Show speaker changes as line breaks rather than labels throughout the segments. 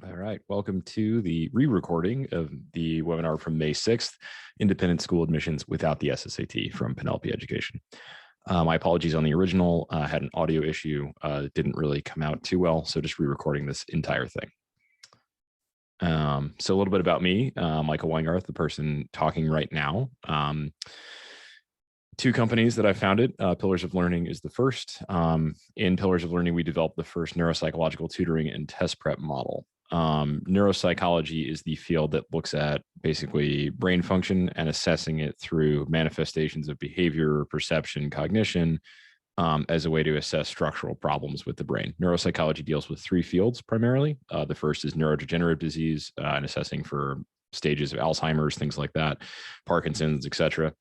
All right, welcome to the re-recording of the webinar from May 6th, Independent School Admissions Without the SSAT from Penelope Education. My apologies on the original, had an audio issue, it didn't really come out too well, so just re-recording this entire thing. So a little bit about me, Michael Weingarth, the person talking right now. Two companies that I founded. Pillars of Learning is the first. In Pillars of Learning, we developed the first neuropsychological tutoring and test prep model. Neuropsychology is the field that looks at basically brain function and assessing it through manifestations of behavior, perception, cognition, as a way to assess structural problems with the brain. Neuropsychology deals with three fields primarily. The first is neurodegenerative disease and assessing for stages of Alzheimer's, things like that, Parkinson's, etc.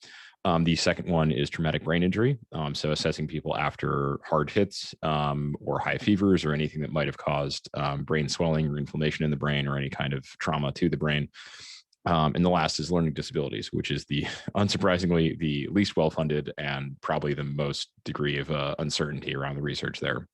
The second one is traumatic brain injury. So assessing people after hard hits or high fevers or anything that might have caused brain swelling or inflammation in the brain or any kind of trauma to the brain. And the last is learning disabilities, which is unsurprisingly, the least well-funded and probably the most degree of uncertainty around the research there.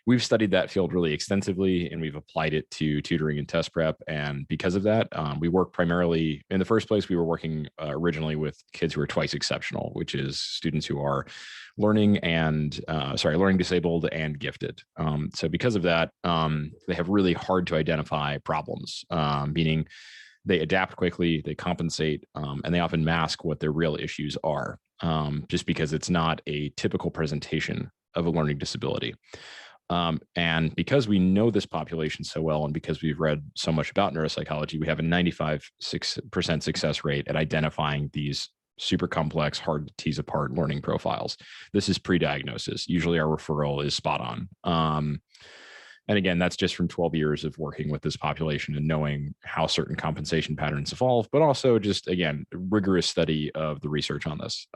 We've studied that field really extensively and we've applied it to tutoring and test prep. And because of that, we work primarily, in the first place, we were working originally with kids who are twice exceptional, which is students who are learning disabled and gifted. So because of that, they have really hard to identify problems, meaning they adapt quickly, they compensate, and they often mask what their real issues are, just because it's not a typical presentation of a learning disability. And because we know this population so well, and because we've read so much about neuropsychology, we have a 95% success rate at identifying these super complex, hard to tease apart learning profiles. This is pre-diagnosis. Usually our referral is spot on. And again, that's just from 12 years of working with this population and knowing how certain compensation patterns evolve, but also just, again, rigorous study of the research on this.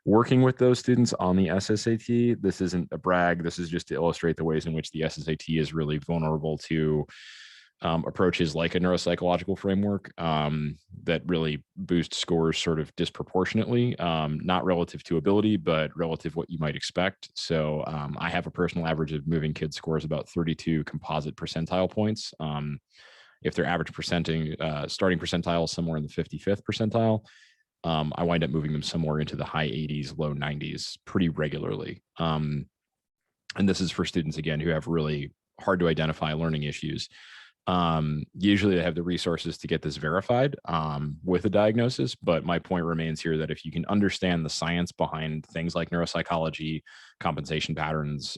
Working with those students on the SSAT, this isn't a brag. This is just to illustrate the ways in which the SSAT is really vulnerable to approaches like a neuropsychological framework that really boost scores sort of disproportionately, not relative to ability, but relative what you might expect. So I have a personal average of moving kids' scores about 32 composite percentile points. If their average starting percentile is somewhere in the 55th percentile, I wind up moving them somewhere into the high 80s, low 90s pretty regularly. And this is for students, again, who have really hard to identify learning issues. Usually they have the resources to get this verified with a diagnosis, but my point remains here that if you can understand the science behind things like neuropsychology, compensation patterns,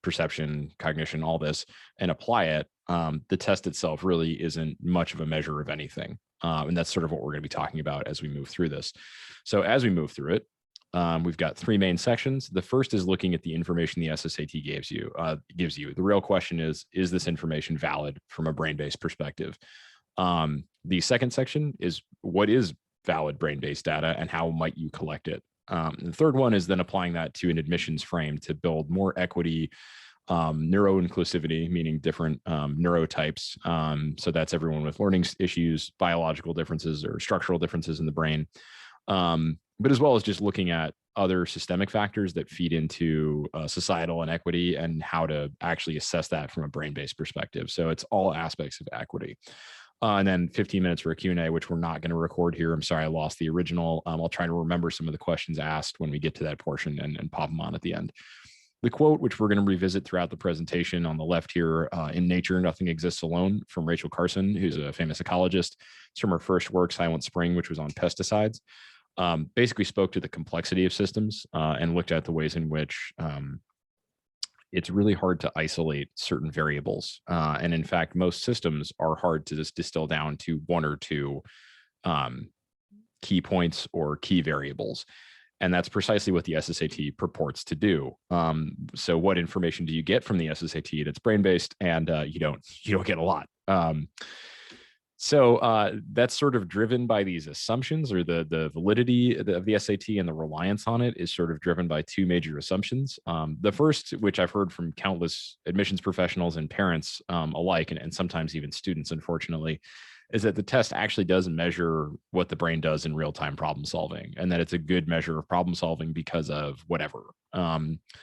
perception, cognition, all this, and apply it, the test itself really isn't much of a measure of anything. And that's sort of what we're going to be talking about as we move through this. So as we move through it, we've got three main sections. The first is looking at the information the SSAT gives you. The real question is this information valid from a brain-based perspective? The second section is what is valid brain-based data and how might you collect it? The third one is then applying that to an admissions frame to build more equity, neuro-inclusivity, meaning different neurotypes. So that's everyone with learning issues, biological differences or structural differences in the brain. But as well as just looking at other systemic factors that feed into societal inequity and how to actually assess that from a brain-based perspective. So it's all aspects of equity. And then 15 minutes for a Q&A, which we're not going to record here. I'm sorry, I lost the original. I'll try to remember some of the questions asked when we get to that portion and pop them on at the end. The quote, which we're going to revisit throughout the presentation on the left here, in Nature, Nothing Exists Alone, from Rachel Carson, who's a famous ecologist. It's from her first work, Silent Spring, which was on pesticides. Basically spoke to the complexity of systems and looked at the ways in which it's really hard to isolate certain variables. And in fact, most systems are hard to just distill down to one or two key points or key variables. And that's precisely what the SSAT purports to do. So what information do you get from the SSAT that's brain-based? And you don't get a lot. So that's sort of driven by these assumptions, or the validity of the SAT and the reliance on it is sort of driven by two major assumptions. The first, which I've heard from countless admissions professionals and parents alike, and sometimes even students, unfortunately, is that the test actually does measure what the brain does in real-time problem solving, and that it's a good measure of problem solving because of whatever.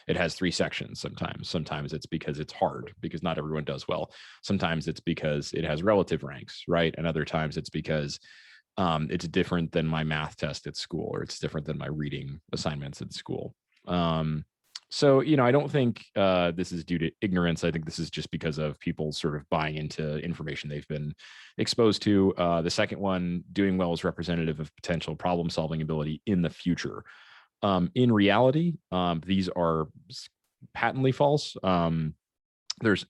It has 3 sections sometimes. Sometimes it's because it's hard, because not everyone does well. Sometimes it's because it has relative ranks, right? And other times it's because it's different than my math test at school, or it's different than my reading assignments at school. So, I don't think this is due to ignorance. I think this is just because of people sort of buying into information they've been exposed to. The second one, doing well is representative of potential problem solving ability in the future. In reality, these are patently false. There's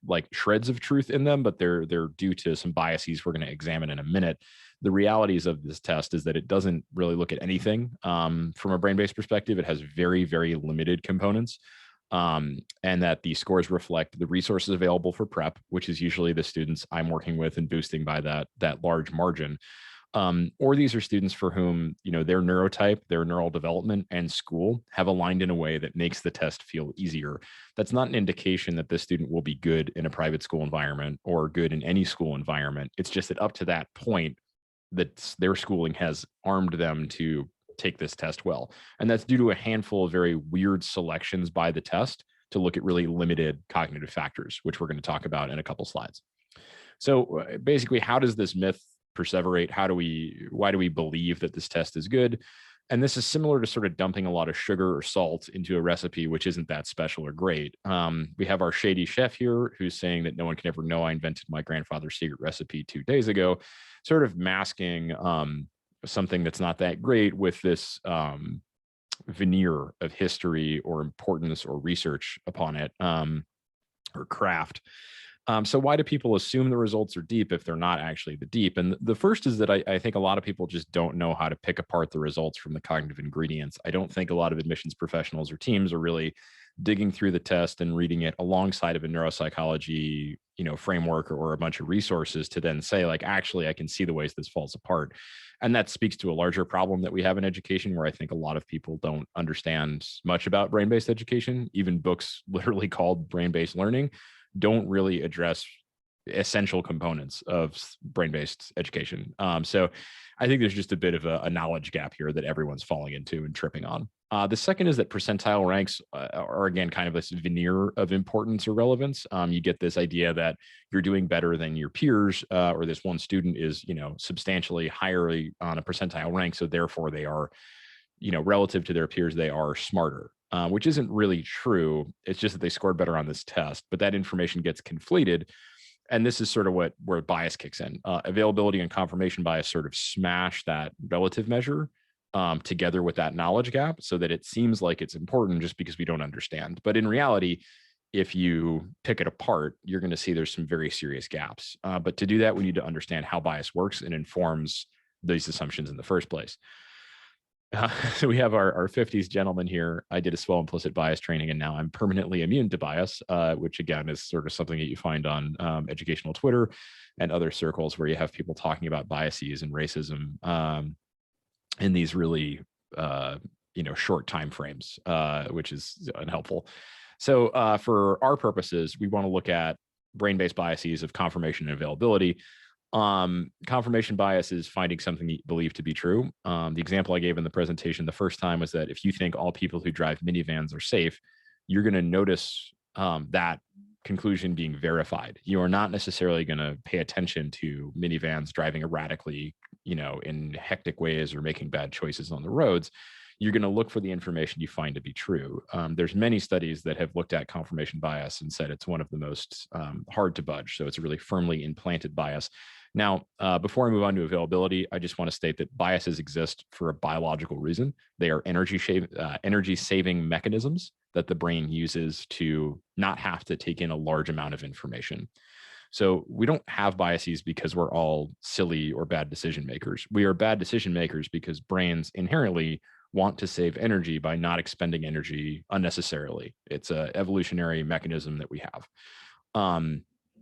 like shreds of truth in them, but they're due to some biases we're going to examine in a minute. The realities of this test is that it doesn't really look at anything from a brain-based perspective. It has very, very limited components, and that the scores reflect the resources available for prep, which is usually the students I'm working with and boosting by that large margin. Or these are students for whom, their neurotype, their neural development, and school have aligned in a way that makes the test feel easier. That's not an indication that this student will be good in a private school environment or good in any school environment. It's just that up to that point, that their schooling has armed them to take this test well. And that's due to a handful of very weird selections by the test to look at really limited cognitive factors, which we're going to talk about in a couple slides. So basically, how does this myth perseverate? Why do we believe that this test is good? And this is similar to sort of dumping a lot of sugar or salt into a recipe, which isn't that special or great. We have our shady chef here who's saying that no one can ever know I invented my grandfather's secret recipe 2 days ago, sort of masking something that's not that great with this veneer of history or importance or research upon it, or craft. So why do people assume the results are deep if they're not actually the deep? And the first is that I think a lot of people just don't know how to pick apart the results from the cognitive ingredients. I don't think a lot of admissions professionals or teams are really digging through the test and reading it alongside of a neuropsychology, framework or a bunch of resources to then say, like, actually, I can see the ways this falls apart. And that speaks to a larger problem that we have in education, where I think a lot of people don't understand much about brain-based education. Even books literally called brain-based learning don't really address essential components of brain-based education. So I think there's just a bit of a knowledge gap here that everyone's falling into and tripping on. The second is that percentile ranks are, again, kind of this veneer of importance or relevance. You get this idea that you're doing better than your peers, or this one student is, substantially higher on a percentile rank, so therefore they are, relative to their peers, they are smarter. Which isn't really true. It's just that they scored better on this test, but that information gets conflated. And this is sort of where bias kicks in. Availability and confirmation bias sort of smash that relative measure together with that knowledge gap, so that it seems like it's important just because we don't understand. But in reality, if you pick it apart, you're going to see there's some very serious gaps. But to do that, we need to understand how bias works and informs these assumptions in the first place. So we have our 50s gentleman here. I did a swell implicit bias training, and now I'm permanently immune to bias, which again is sort of something that you find on educational Twitter and other circles where you have people talking about biases and racism in these really short time frames, which is unhelpful. So for our purposes, we want to look at brain-based biases of confirmation and availability. Confirmation bias is finding something you believe to be true. The example I gave in the presentation the first time was that if you think all people who drive minivans are safe, you're going to notice that conclusion being verified. You are not necessarily going to pay attention to minivans driving erratically, in hectic ways or making bad choices on the roads. You're going to look for the information you find to be true. There's many studies that have looked at confirmation bias and said it's one of the most hard to budge. So it's a really firmly implanted bias. Now, before I move on to availability, I just want to state that biases exist for a biological reason. They are energy-saving mechanisms that the brain uses to not have to take in a large amount of information. So we don't have biases because we're all silly or bad decision makers. We are bad decision makers because brains inherently want to save energy by not expending energy unnecessarily. It's an evolutionary mechanism that we have.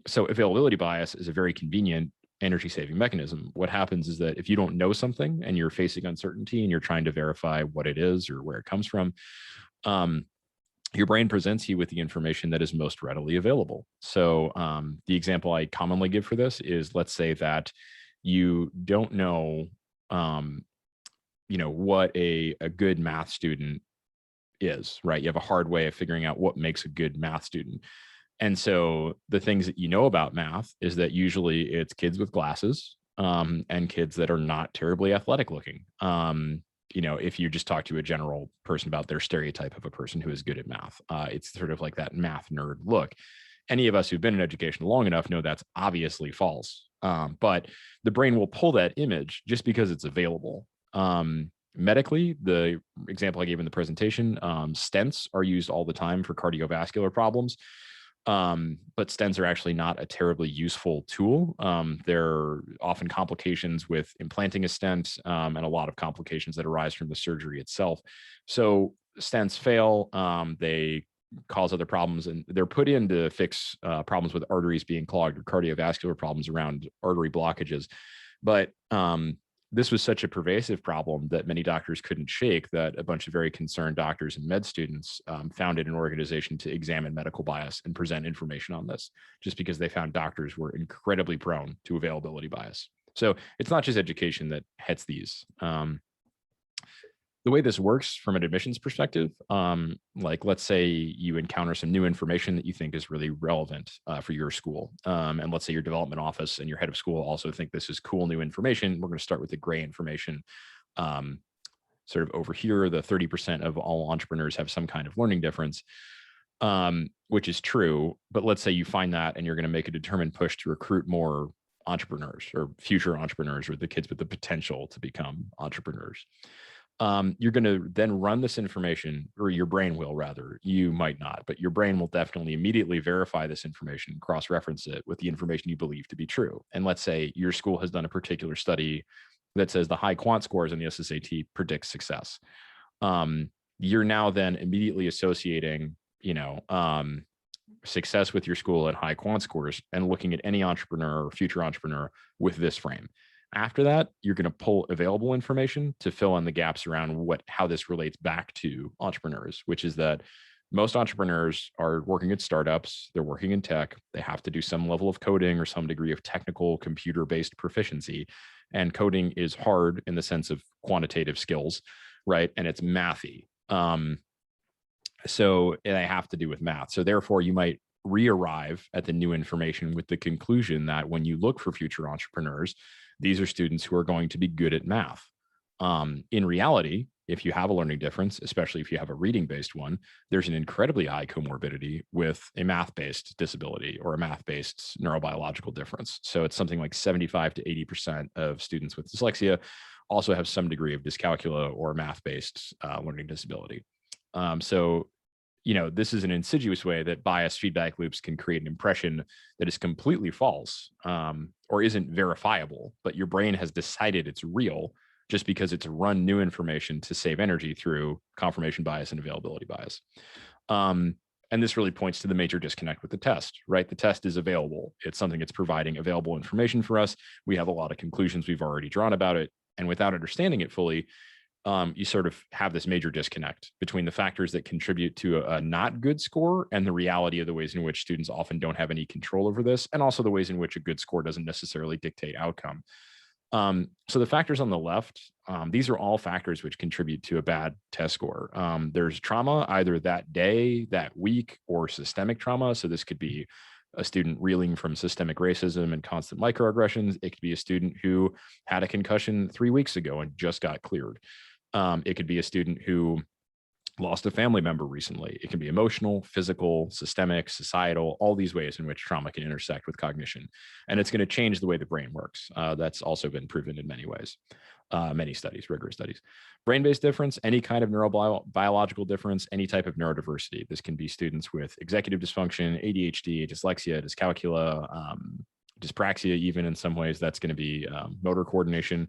So availability bias is a very convenient energy-saving mechanism. What happens is that if you don't know something and you're facing uncertainty and you're trying to verify what it is or where it comes from, your brain presents you with the information that is most readily available. So the example I commonly give for this is, let's say that you don't know, what a good math student is, right? You have a hard way of figuring out what makes a good math student. And so the things that you know about math is that usually it's kids with glasses, and kids that are not terribly athletic looking. If you just talk to a general person about their stereotype of a person who is good at math, it's sort of like that math nerd look. Any of us who've been in education long enough know that's obviously false. But the brain will pull that image just because it's available. Medically, the example I gave in the presentation, stents are used all the time for cardiovascular problems. But stents are actually not a terribly useful tool. There are often complications with implanting a stent, and a lot of complications that arise from the surgery itself. So stents fail. They cause other problems, and they're put in to fix problems with arteries being clogged or cardiovascular problems around artery blockages. But this was such a pervasive problem that many doctors couldn't shake that a bunch of very concerned doctors and med students founded an organization to examine medical bias and present information on this, just because they found doctors were incredibly prone to availability bias. So it's not just education that hits these. The way this works from an admissions perspective, like let's say you encounter some new information that you think is really relevant for your school. And let's say your development office and your head of school also think this is cool new information. We're going to start with the gray information. Sort of over here, the 30% of all entrepreneurs have some kind of learning difference, which is true. But let's say you find that and you're going to make a determined push to recruit more entrepreneurs or future entrepreneurs or the kids with the potential to become entrepreneurs. You're going to then run this information, or your brain will rather, you might not, but your brain will definitely immediately verify this information, cross-reference it with the information you believe to be true. And let's say your school has done a particular study that says the high quant scores in the SSAT predict success. You're now then immediately associating, success with your school at high quant scores and looking at any entrepreneur or future entrepreneur with this frame. After that, you're going to pull available information to fill in the gaps around how this relates back to entrepreneurs, which is that most entrepreneurs are working at startups. They're working in tech. They have to do some level of coding or some degree of technical computer-based proficiency. And coding is hard in the sense of quantitative skills, right? And it's mathy. So they have to do with math. So therefore, you might re-arrive at the new information with the conclusion that when you look for future entrepreneurs, these are students who are going to be good at math. In reality, if you have a learning difference, especially if you have a reading-based one, there's an incredibly high comorbidity with a math-based disability or a math-based neurobiological difference. So it's something like 75 to 80% of students with dyslexia also have some degree of dyscalculia or math-based learning disability. This is an insidious way that biased feedback loops can create an impression that is completely false, or isn't verifiable, but your brain has decided it's real just because it's run new information to save energy through confirmation bias and availability bias. And this really points to the major disconnect with the test, right? The test is available. It's something that's providing available information for us. We have a lot of conclusions we've already drawn about it. And without understanding it fully, you sort of have this major disconnect between the factors that contribute to a not good score and the reality of the ways in which students often don't have any control over this, and also the ways in which a good score doesn't necessarily dictate outcome. So the factors on the left, these are all factors which contribute to a bad test score. There's trauma either that day, that week, or systemic trauma. So this could be a student reeling from systemic racism and constant microaggressions. It could be a student who had a concussion 3 weeks ago and just got cleared. It could be a student who lost a family member recently. It can be emotional, physical, systemic, societal, all these ways in which trauma can intersect with cognition. And it's going to change the way the brain works. That's also been proven in many ways, many studies, rigorous studies. Brain-based difference, any kind of neurobiological difference, any type of neurodiversity. This can be students with executive dysfunction, ADHD, dyslexia, dyscalculia, dyspraxia, even in some ways. That's going to be motor coordination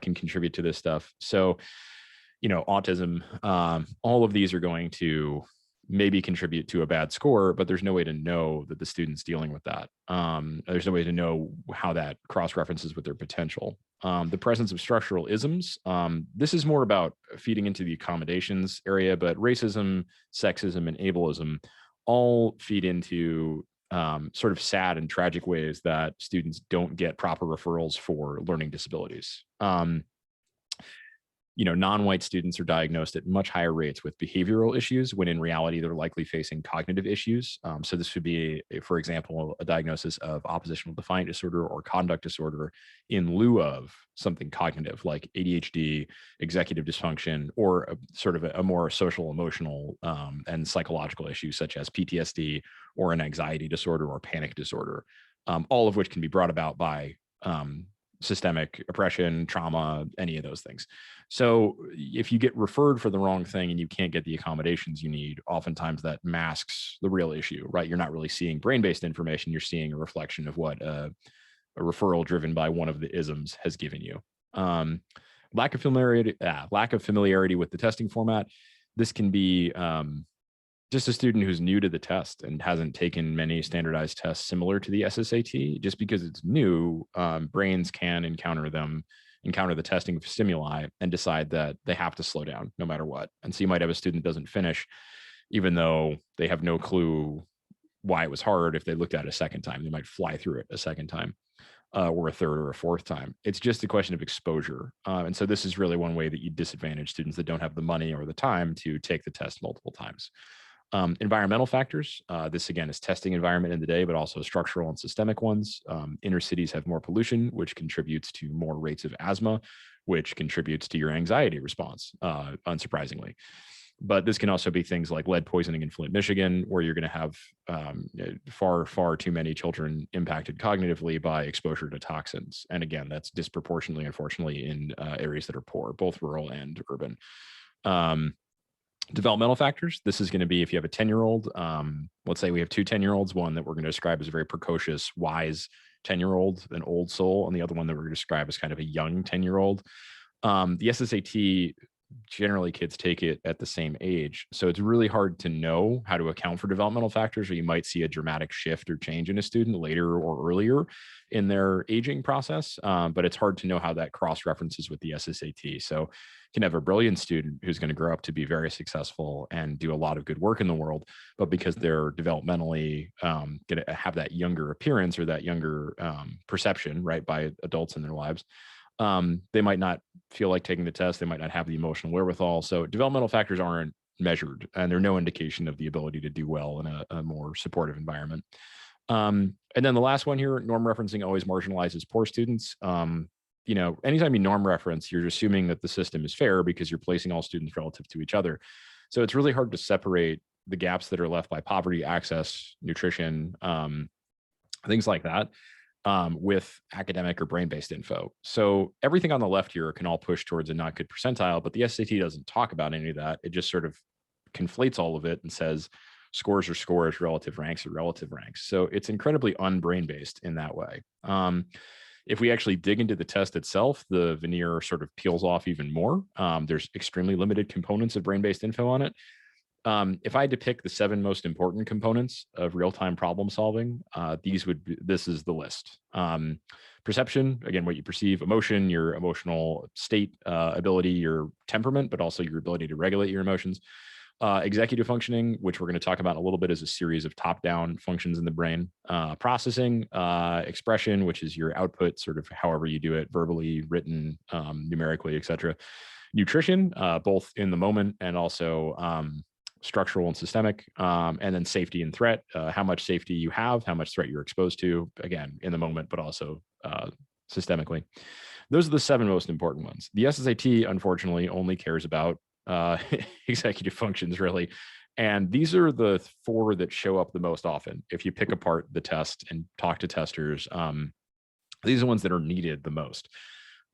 can contribute to this stuff. So, autism, all of these are going to maybe contribute to a bad score, but there's no way to know that the student's dealing with that. There's no way to know how that cross-references with their potential. The presence of structural isms. This is more about feeding into the accommodations area, but racism, sexism, and ableism all feed into sort of sad and tragic ways that students don't get proper referrals for learning disabilities. Non-white students are diagnosed at much higher rates with behavioral issues when in reality they're likely facing cognitive issues. So this would be, for example, a diagnosis of oppositional defiant disorder or conduct disorder in lieu of something cognitive like ADHD, executive dysfunction, or a more social, emotional, and psychological issues such as PTSD or an anxiety disorder or panic disorder, all of which can be brought about by systemic oppression, trauma, any of those things. So if you get referred for the wrong thing and you can't get the accommodations you need, oftentimes that masks the real issue, right? You're not really seeing brain-based information. You're seeing a reflection of what a referral driven by one of the isms has given you. Lack of familiarity with the testing format. This can be just a student who's new to the test and hasn't taken many standardized tests similar to the SSAT. Just because it's new, brains can encounter the testing stimuli and decide that they have to slow down no matter what. And so you might have a student that doesn't finish, even though they have no clue why it was hard. If they looked at it a second time, they might fly through it a second time, or a third or a fourth time. It's just a question of exposure. And so this is really one way that you disadvantage students that don't have the money or the time to take the test multiple times. Environmental factors. This again is testing environment in the day, but also structural and systemic ones. Inner cities have more pollution, which contributes to more rates of asthma, which contributes to your anxiety response, unsurprisingly. But this can also be things like lead poisoning in Flint, Michigan, where you're going to have far, far too many children impacted cognitively by exposure to toxins. And again, that's disproportionately, unfortunately, in areas that are poor, both rural and urban. Developmental factors. This is going to be if you have a 10-year-old, let's say we have two 10-year-olds, one that we're going to describe as a very precocious, wise 10-year-old, an old soul, and the other one that we're going to describe as kind of a young 10-year-old. The SSAT, generally kids take it at the same age. So it's really hard to know how to account for developmental factors, or you might see a dramatic shift or change in a student later or earlier in their aging process. But it's hard to know how that cross references with the SSAT. So you can have a brilliant student who's going to grow up to be very successful and do a lot of good work in the world, but because they're developmentally going to have that younger appearance or that younger perception, right, by adults in their lives, they might not feel like taking the test. They might not have the emotional wherewithal. So developmental factors aren't measured, and they're no indication of the ability to do well in a more supportive environment. And then the last one here, norm referencing always marginalizes poor students. Anytime you norm reference, you're assuming that the system is fair because you're placing all students relative to each other. So it's really hard to separate the gaps that are left by poverty, access, nutrition, things like that, with academic or brain-based info. So everything on the left here can all push towards a not good percentile, but the SAT doesn't talk about any of that. It just sort of conflates all of it and says scores are scores, relative ranks are relative ranks. So it's incredibly unbrain-based in that way. If we actually dig into the test itself, the veneer sort of peels off even more. There's extremely limited components of brain-based info on it. If I had to pick the 7 most important components of real-time problem solving, this is the list. Perception, again, what you perceive; emotion, your emotional state, ability, your temperament, but also your ability to regulate your emotions. Executive functioning, which we're going to talk about in a little bit, as a series of top-down functions in the brain. Processing, expression, which is your output, sort of however you do it, verbally, written, numerically, etc. Nutrition, both in the moment and also structural and systemic, and then safety and threat, how much safety you have, how much threat you're exposed to, again, in the moment, but also systemically. Those are the 7 most important ones. The SSAT, unfortunately, only cares about executive functions, really. And these are the 4 that show up the most often. If you pick apart the test and talk to testers, these are the ones that are needed the most.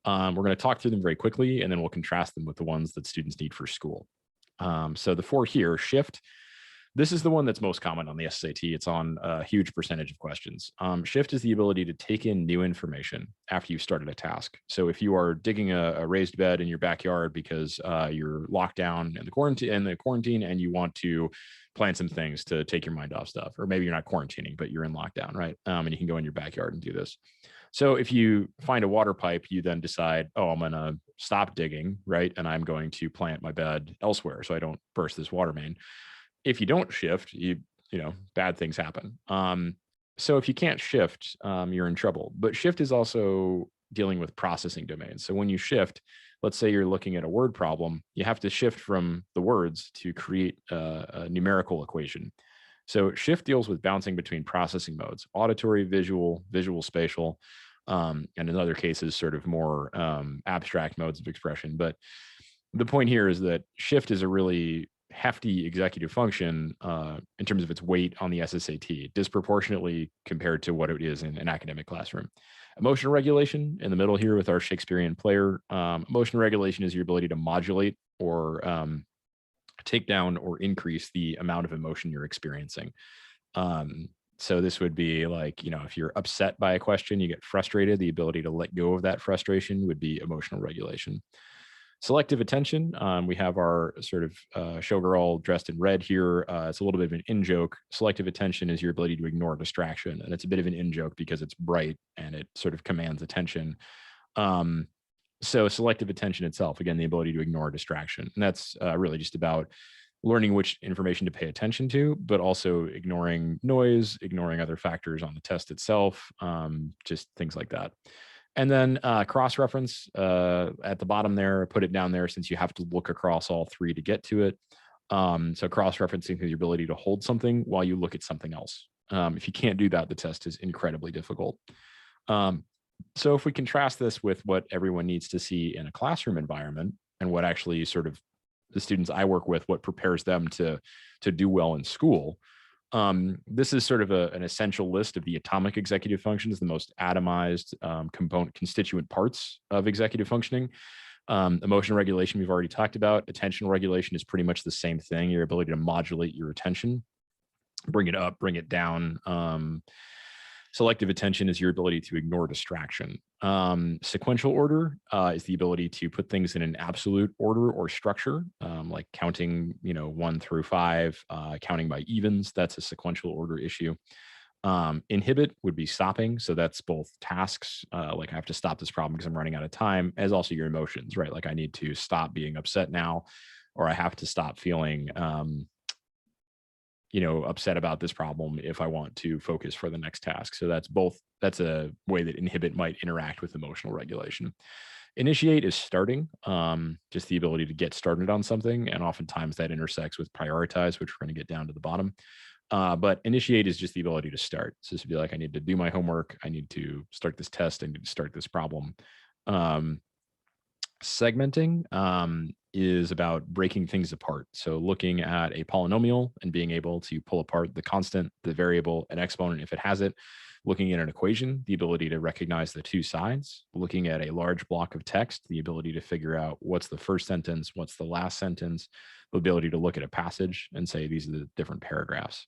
We're going to talk through them very quickly, and then we'll contrast them with the ones that students need for school. So the 4 here: shift. This is the one that's most common on the SSAT. It's on a huge percentage of questions. Shift is the ability to take in new information after you've started a task. So if you are digging a raised bed in your backyard because you're locked down in the quarantine and you want to plan some things to take your mind off stuff, or maybe you're not quarantining, but you're in lockdown, right? And you can go in your backyard and do this. So if you find a water pipe, you then decide, oh, I'm going to stop digging, right? And I'm going to plant my bed elsewhere so I don't burst this water main. If you don't shift, bad things happen. So if you can't shift, you're in trouble. But shift is also dealing with processing domains. So when you shift, let's say you're looking at a word problem, you have to shift from the words to create a numerical equation. So shift deals with bouncing between processing modes: auditory, visual, visual spatial, and in other cases, sort of more abstract modes of expression. But the point here is that shift is a really hefty executive function in terms of its weight on the SSAT, disproportionately compared to what it is in an academic classroom. Emotional regulation in the middle here with our Shakespearean player. Emotional regulation is your ability to modulate or take down or increase the amount of emotion you're experiencing. So this would be like, if you're upset by a question, you get frustrated, the ability to let go of that frustration would be emotional regulation. Selective attention. We have our sort of showgirl dressed in red here. It's a little bit of an in-joke. Selective attention is your ability to ignore distraction. And it's a bit of an in-joke because it's bright and it sort of commands attention. So selective attention itself, again, the ability to ignore distraction. And that's really just about learning which information to pay attention to, but also ignoring noise, ignoring other factors on the test itself, just things like that. And then cross-reference at the bottom there, put it down there since you have to look across all three to get to it. So cross-referencing is your ability to hold something while you look at something else. If you can't do that, the test is incredibly difficult. So if we contrast this with what everyone needs to see in a classroom environment and what actually sort of the students I work with, what prepares them to do well in school, this is sort of an essential list of the atomic executive functions, the most atomized constituent parts of executive functioning. Emotional regulation, we've already talked about. Attentional regulation is pretty much the same thing, your ability to modulate your attention, bring it up, bring it down. Selective attention is your ability to ignore distraction. Sequential order is the ability to put things in an absolute order or structure, like counting, 1 through 5, counting by evens. That's a sequential order issue. Inhibit would be stopping. So that's both tasks, like I have to stop this problem because I'm running out of time, as also your emotions, right? Like I need to stop being upset now, or I have to stop feeling upset about this problem if I want to focus for the next task. So that's a way that inhibit might interact with emotional regulation. Initiate is starting, just the ability to get started on something. And oftentimes that intersects with prioritize, which we're going to get down to the bottom. But initiate is just the ability to start. So this would be like, I need to do my homework. I need to start this test. I need to start this problem. Segmenting is about breaking things apart. So looking at a polynomial and being able to pull apart the constant, the variable, an exponent if it has it. Looking at an equation, the ability to recognize the two sides. Looking at a large block of text, the ability to figure out what's the first sentence, what's the last sentence, the ability to look at a passage and say these are the different paragraphs.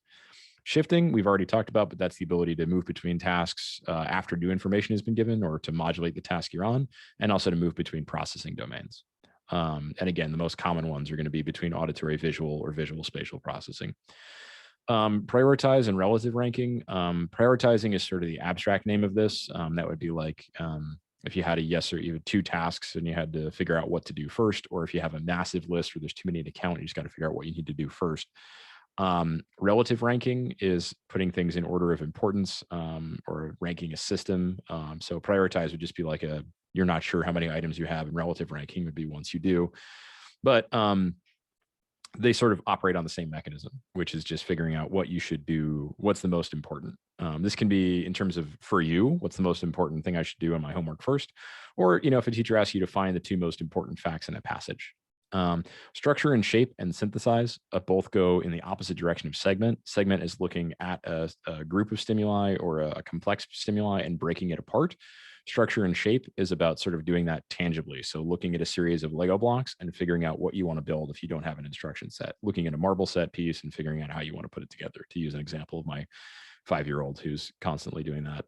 Shifting, we've already talked about, but that's the ability to move between tasks after new information has been given, or to modulate the task you're on, and also to move between processing domains. And again, the most common ones are going to be between auditory, visual, or visual spatial processing. Prioritize and relative ranking. Prioritizing is sort of the abstract name of this. That would be like if you had you had 2 tasks and you had to figure out what to do first, or if you have a massive list where there's too many to count, you just got to figure out what you need to do first. Relative ranking is putting things in order of importance, or ranking a system. So prioritize would just be like you're not sure how many items you have, and relative ranking would be once you do. But they sort of operate on the same mechanism, which is just figuring out what you should do, what's the most important. This can be in terms of, for you, what's the most important thing I should do on my homework first? Or, if a teacher asks you to find the 2 most important facts in a passage. Structure and shape and synthesize both go in the opposite direction of segment. Segment is looking at a group of stimuli or a complex stimuli and breaking it apart. Structure and shape is about sort of doing that tangibly. So looking at a series of Lego blocks and figuring out what you want to build if you don't have an instruction set. Looking at a marble set piece and figuring out how you want to put it together, to use an example of my 5-year-old who's constantly doing that.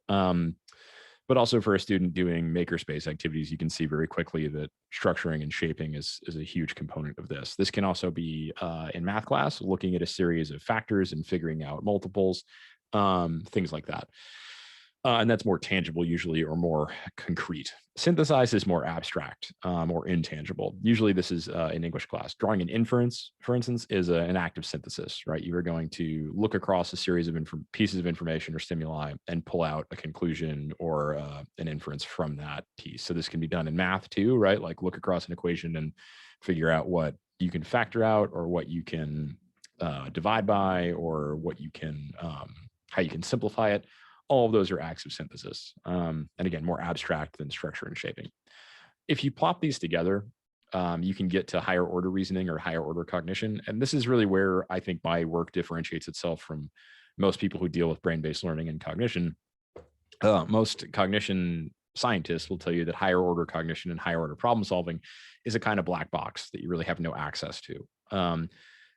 But also for a student doing makerspace activities, you can see very quickly that structuring and shaping is a huge component of this. This can also be in math class, looking at a series of factors and figuring out multiples, things like that. And that's more tangible usually, or more concrete. Synthesize is more abstract, or intangible. Usually this is in English class. Drawing an inference, for instance, is an act of synthesis, right? You are going to look across a series of pieces of information or stimuli and pull out a conclusion or an inference from that piece. So this can be done in math too, right? Like look across an equation and figure out what you can factor out, or what you can divide by, or what you can, how you can simplify it. All of those are acts of synthesis. And again, more abstract than structure and shaping. If you plop these together, you can get to higher order reasoning or higher order cognition. And this is really where I think my work differentiates itself from most people who deal with brain-based learning and cognition. Most cognition scientists will tell you that higher order cognition and higher order problem solving is a kind of black box that you really have no access to.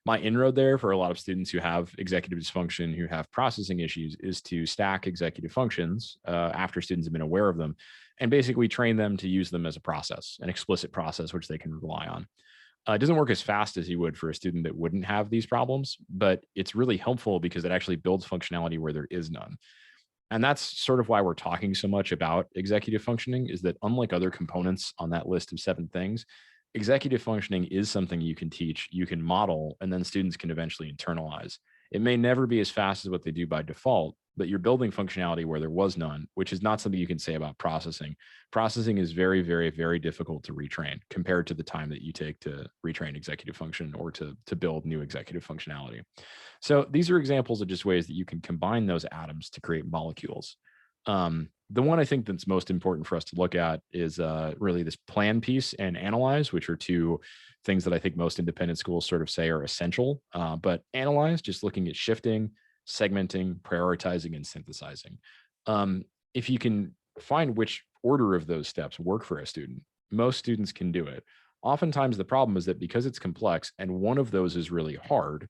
My inroad there for a lot of students who have executive dysfunction, who have processing issues, is to stack executive functions after students have been aware of them, and basically train them to use them as a process, an explicit process which they can rely on. It doesn't work as fast as you would for a student that wouldn't have these problems, but it's really helpful because it actually builds functionality where there is none. And that's sort of why we're talking so much about executive functioning, is that unlike other components on that list of 7 things, executive functioning is something you can teach, you can model, and then students can eventually internalize. It may never be as fast as what they do by default, but you're building functionality where there was none, which is not something you can say about processing. Processing is very, very, very difficult to retrain compared to the time that you take to retrain executive function or to build new executive functionality. So these are examples of just ways that you can combine those atoms to create molecules. The one I think that's most important for us to look at is really this plan piece and analyze, which are 2 things that I think most independent schools sort of say are essential. But analyze, just looking at shifting, segmenting, prioritizing, and synthesizing. If you can find which order of those steps work for a student, most students can do it. Oftentimes the problem is that because it's complex and one of those is really hard,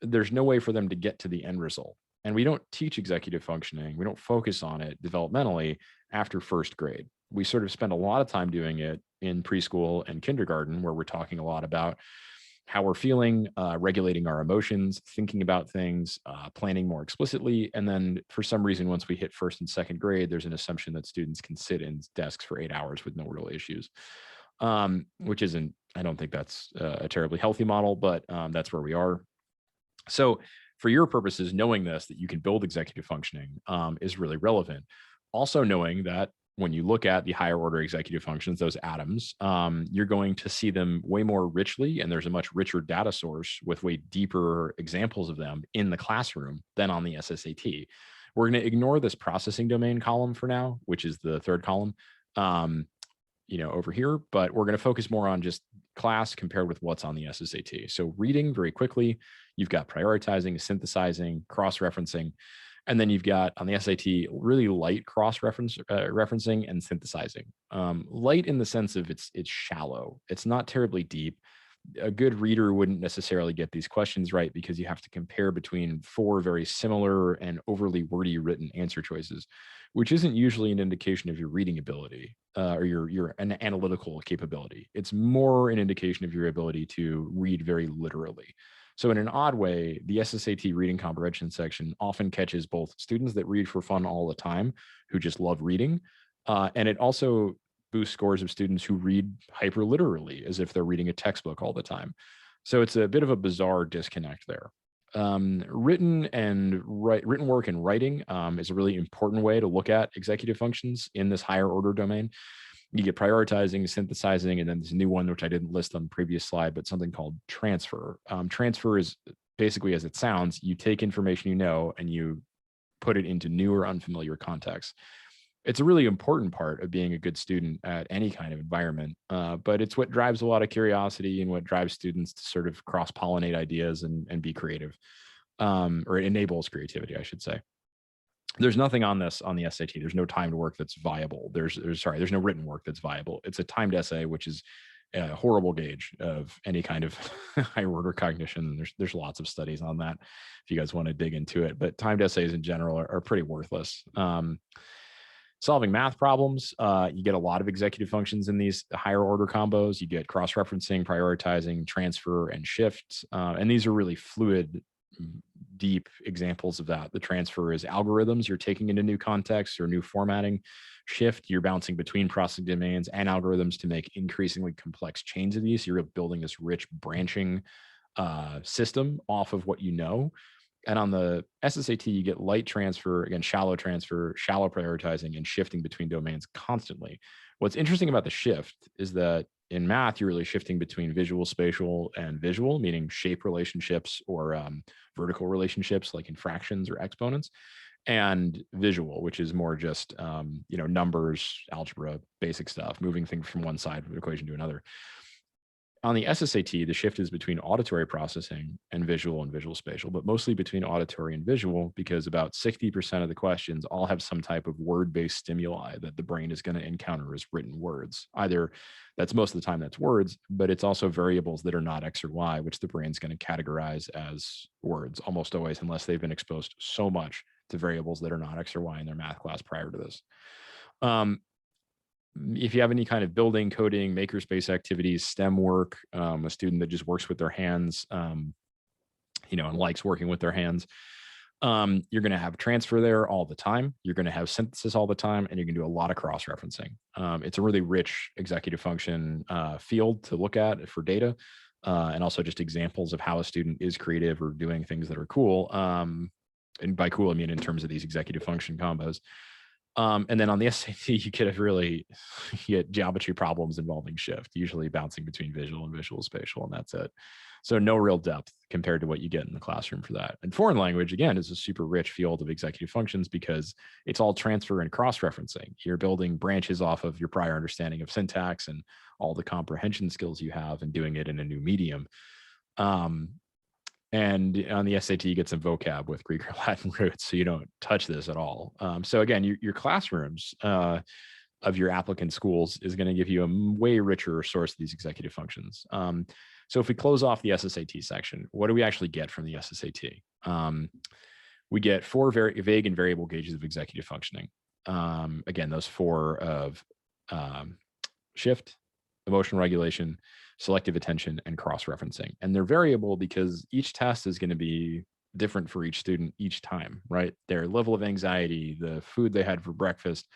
there's no way for them to get to the end result. And we don't teach executive functioning. We don't focus on it developmentally after 1st grade. We sort of spend a lot of time doing it in preschool and kindergarten, where we're talking a lot about how we're feeling, regulating our emotions, thinking about things, planning more explicitly. And then for some reason, once we hit 1st and 2nd grade, there's an assumption that students can sit in desks for 8 hours with no real issues, which isn't, I don't think that's a terribly healthy model, but that's where we are. So for your purposes, knowing this, that you can build executive functioning is really relevant. Also knowing that when you look at the higher order executive functions, those atoms, you're going to see them way more richly, and there's a much richer data source with way deeper examples of them in the classroom than on the SSAT. We're going to ignore this processing domain column for now, which is the 3rd column, over here, but we're going to focus more on just class compared with what's on the SSAT. So reading very quickly, you've got prioritizing, synthesizing, cross-referencing, and then you've got on the SAT really light cross-referencing and synthesizing. Light in the sense of it's shallow. It's not terribly deep. A good reader wouldn't necessarily get these questions right because you have to compare between 4 very similar and overly wordy written answer choices, which isn't usually an indication of your reading ability or your analytical capability. It's more an indication of your ability to read very literally. So in an odd way, the SSAT reading comprehension section often catches both students that read for fun all the time, who just love reading, and it also boost scores of students who read hyper literally as if they're reading a textbook all the time. So it's a bit of a bizarre disconnect there. Written work and writing is a really important way to look at executive functions in this higher order domain. You get prioritizing, synthesizing, and then there's a new one, which I didn't list on the previous slide, but something called transfer. Transfer is basically, as it sounds, you take information you know and you put it into new or unfamiliar contexts. It's a really important part of being a good student at any kind of environment, but it's what drives a lot of curiosity and what drives students to sort of cross-pollinate ideas and be creative, or it enables creativity, I should say. There's nothing on this on the SAT. There's no timed work that's viable. There's no written work that's viable. It's a timed essay, which is a horrible gauge of any kind of higher order cognition. There's lots of studies on that if you guys want to dig into it, but timed essays in general are pretty worthless. Solving math problems, you get a lot of executive functions in these higher order combos. You get cross-referencing, prioritizing, transfer, and shift. And these are really fluid deep examples of that. The transfer is algorithms you're taking into new contexts or new formatting. Shift, you're bouncing between processing domains and algorithms to make increasingly complex chains of these. You're building this rich branching system off of what you know. And on the SSAT, you get light transfer, again, shallow transfer, shallow prioritizing, and shifting between domains constantly. What's interesting about the shift is that in math, you're really shifting between visual, spatial, and visual, meaning shape relationships or vertical relationships like in fractions or exponents, and visual, which is more just numbers, algebra, basic stuff, moving things from one side of the equation to another. On the SSAT, the shift is between auditory processing and visual spatial, but mostly between auditory and visual, because about 60% of the questions all have some type of word-based stimuli that the brain is going to encounter as written words. Either that's most of the time that's words, but it's also variables that are not X or Y, which the brain's going to categorize as words almost always, unless they've been exposed so much to variables that are not X or Y in their math class prior to this. If you have any kind of building, coding, makerspace activities, STEM work, a student that just works with their hands, and likes working with their hands, you're going to have transfer there all the time. You're going to have synthesis all the time, and you're going to do a lot of cross-referencing. It's a really rich executive function field to look at for data, and also just examples of how a student is creative or doing things that are cool. And by cool, I mean in terms of these executive function combos. And then on the SAT, you get geometry problems involving shift, usually bouncing between visual and visual spatial, and that's it. So no real depth compared to what you get in the classroom for that. And foreign language, again, is a super rich field of executive functions because it's all transfer and cross-referencing. You're building branches off of your prior understanding of syntax and all the comprehension skills you have and doing it in a new medium. And on the SAT, you get some vocab with Greek or Latin roots, so you don't touch this at all. So again, your classrooms of your applicant schools is going to give you a way richer source of these executive functions. So if we close off the SSAT section, what do we actually get from the SSAT? We get 4 very vague and variable gauges of executive functioning. Again, those 4 of shift, emotional regulation, selective attention, and cross-referencing. And they're variable because each test is going to be different for each student each time, right? Their level of anxiety, the food they had for breakfast,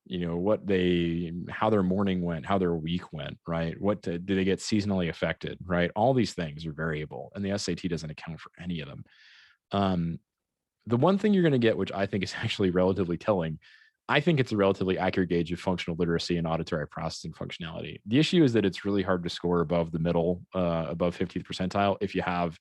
how their morning went, how their week went, right? Do they get seasonally affected, right? All these things are variable, and the SAT doesn't account for any of them. The one thing you're going to get, which I think is actually relatively telling, I think it's a relatively accurate gauge of functional literacy and auditory processing functionality. The issue is that it's really hard to score above the middle, above 50th percentile, if you have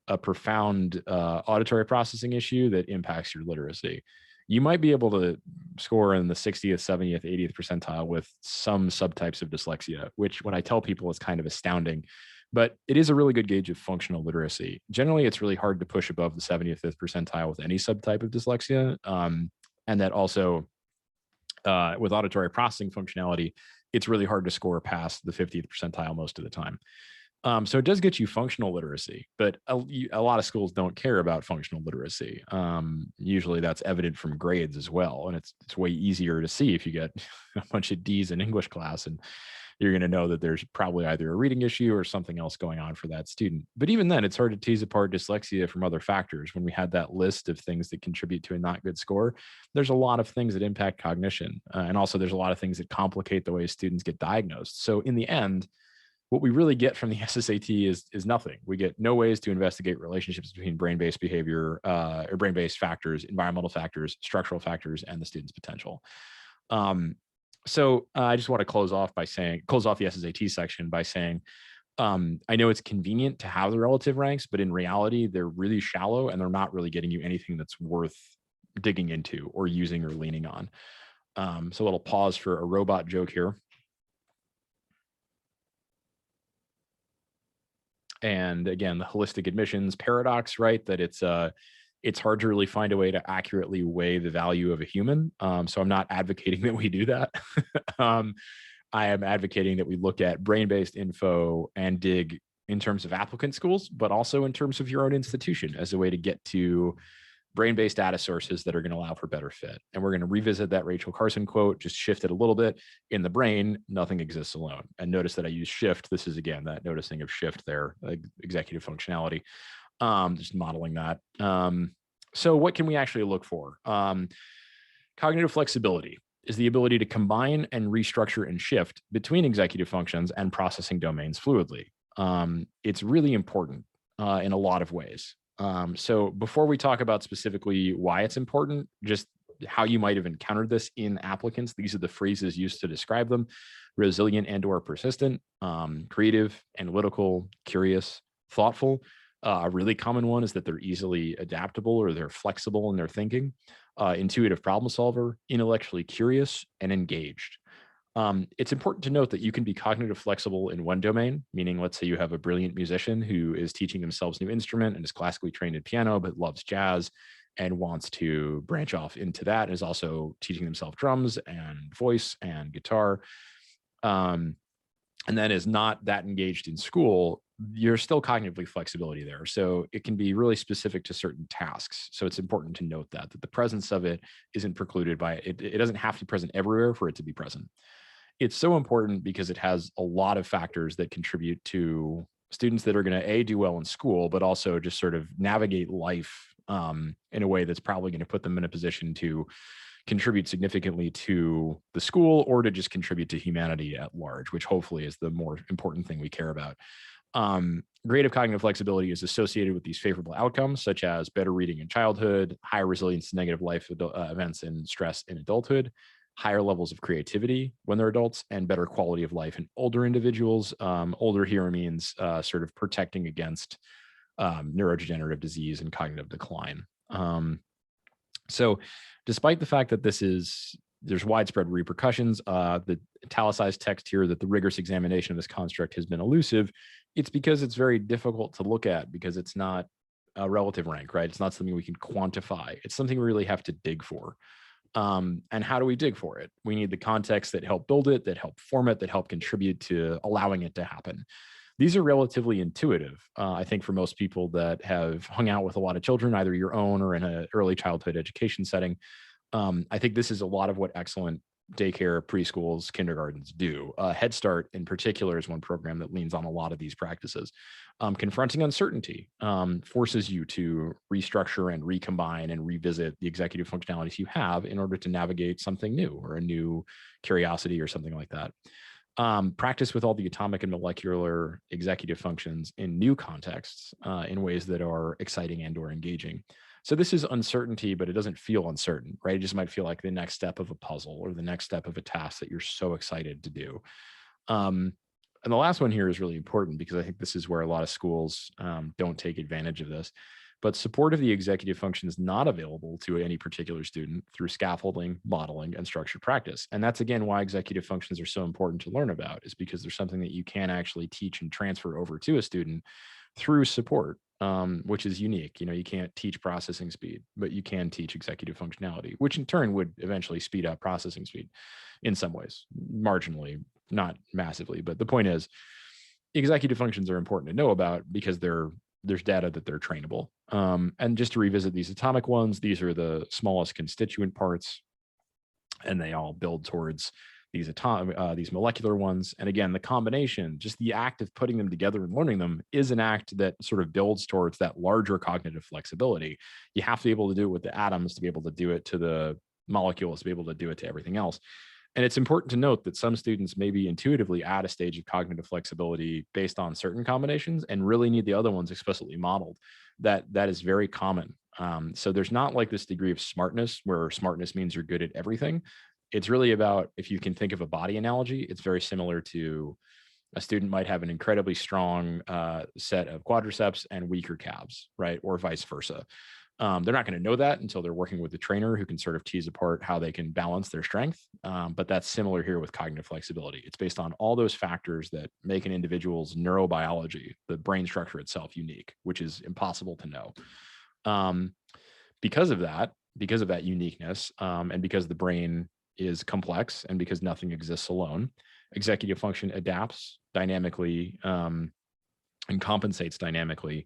a profound auditory processing issue that impacts your literacy. You might be able to score in the 60th, 70th, 80th percentile with some subtypes of dyslexia, which when I tell people is kind of astounding, but it is a really good gauge of functional literacy. Generally, it's really hard to push above the 75th percentile with any subtype of dyslexia. And that also, with auditory processing functionality, it's really hard to score past the 50th percentile most of the time. So it does get you functional literacy, but a lot of schools don't care about functional literacy. Usually that's evident from grades as well. And it's way easier to see if you get a bunch of D's in English class, and you're going to know that there's probably either a reading issue or something else going on for that student. But even then, it's hard to tease apart dyslexia from other factors. When we had that list of things that contribute to a not good score, there's a lot of things that impact cognition. And also there's a lot of things that complicate the way students get diagnosed. So in the end, what we really get from the SSAT is nothing. We get no ways to investigate relationships between brain-based behavior or brain-based factors, environmental factors, structural factors, and the student's potential. So I just want to close off the SSAT section by saying, I know it's convenient to have the relative ranks, but in reality, they're really shallow and they're not really getting you anything that's worth digging into or using or leaning on. So a little pause for a robot joke here. And again, the holistic admissions paradox, right? That it's hard to really find a way to accurately weigh the value of a human. So I'm not advocating that we do that. I am advocating that we look at brain-based info and dig in terms of applicant schools, but also in terms of your own institution as a way to get to brain-based data sources that are going to allow for better fit. And we're going to revisit that Rachel Carson quote, just shift it a little bit. In the brain, nothing exists alone. And notice that I use shift. This is, again, that noticing of shift there, like executive functionality. just modeling that. So what can we actually look for? Cognitive flexibility is the ability to combine and restructure and shift between executive functions and processing domains fluidly. It's really important in a lot of ways. So before we talk about specifically why it's important, just how you might have encountered this in applicants, these are the phrases used to describe them: resilient and or persistent, creative, analytical, curious, thoughtful. A really common one is that they're easily adaptable or they're flexible in their thinking, intuitive problem solver, intellectually curious, and engaged. It's important to note that you can be cognitive flexible in one domain, meaning let's say you have a brilliant musician who is teaching themselves a new instrument and is classically trained in piano, but loves jazz and wants to branch off into that, and is also teaching themselves drums and voice and guitar. And then is not that engaged in school, you're still cognitively flexibility there. So it can be really specific to certain tasks. So it's important to note that the presence of it isn't precluded by it. It doesn't have to be present everywhere for it to be present. It's so important because it has a lot of factors that contribute to students that are going to do well in school, but also just sort of navigate life in a way that's probably going to put them in a position to contribute significantly to the school or to just contribute to humanity at large, which hopefully is the more important thing we care about. Grade of cognitive flexibility is associated with these favorable outcomes, such as better reading in childhood, higher resilience to negative life events and stress in adulthood, higher levels of creativity when they're adults, and better quality of life in older individuals. Older here means sort of protecting against neurodegenerative disease and cognitive decline. So despite the fact that there's widespread repercussions, the italicized text here that the rigorous examination of this construct has been elusive, it's because it's very difficult to look at because it's not a relative rank, right? It's not something we can quantify. It's something we really have to dig for. And how do we dig for it? We need the context that help build it, that help form it, that help contribute to allowing it to happen. These are relatively intuitive, I think, for most people that have hung out with a lot of children, either your own or in an early childhood education setting. I think this is a lot of what excellent daycare, preschools, kindergartens do. Head Start in particular is one program that leans on a lot of these practices. Confronting uncertainty forces you to restructure and recombine and revisit the executive functionalities you have in order to navigate something new or a new curiosity or something like that. Practice with all the atomic and molecular executive functions in new contexts in ways that are exciting and or engaging. So this is uncertainty, but it doesn't feel uncertain, right? It just might feel like the next step of a puzzle or the next step of a task that you're so excited to do. And the last one here is really important because I think this is where a lot of schools don't take advantage of this. But support of the executive function is not available to any particular student through scaffolding, modeling, and structured practice. And that's, again, why executive functions are so important to learn about, is because there's something that you can actually teach and transfer over to a student through support, which is unique. You know, you can't teach processing speed, but you can teach executive functionality, which in turn would eventually speed up processing speed in some ways, marginally, not massively. But the point is, executive functions are important to know about because there's data that they're trainable. And just to revisit these atomic ones, these are the smallest constituent parts, and they all build towards these these molecular ones. And again, the combination, just the act of putting them together and learning them, is an act that sort of builds towards that larger cognitive flexibility. You have to be able to do it with the atoms to be able to do it to the molecules, to be able to do it to everything else. And it's important to note that some students may be intuitively at a stage of cognitive flexibility based on certain combinations and really need the other ones explicitly modeled. That is very common. So there's not like this degree of smartness where smartness means you're good at everything. It's really about, if you can think of a body analogy, it's very similar to a student might have an incredibly strong set of quadriceps and weaker calves, right? Or vice versa. They're not going to know that until they're working with the trainer who can sort of tease apart how they can balance their strength. But that's similar here with cognitive flexibility. It's based on all those factors that make an individual's neurobiology, the brain structure itself, unique, which is impossible to know. Because of that uniqueness, and because the brain is complex and because nothing exists alone, executive function adapts dynamically and compensates dynamically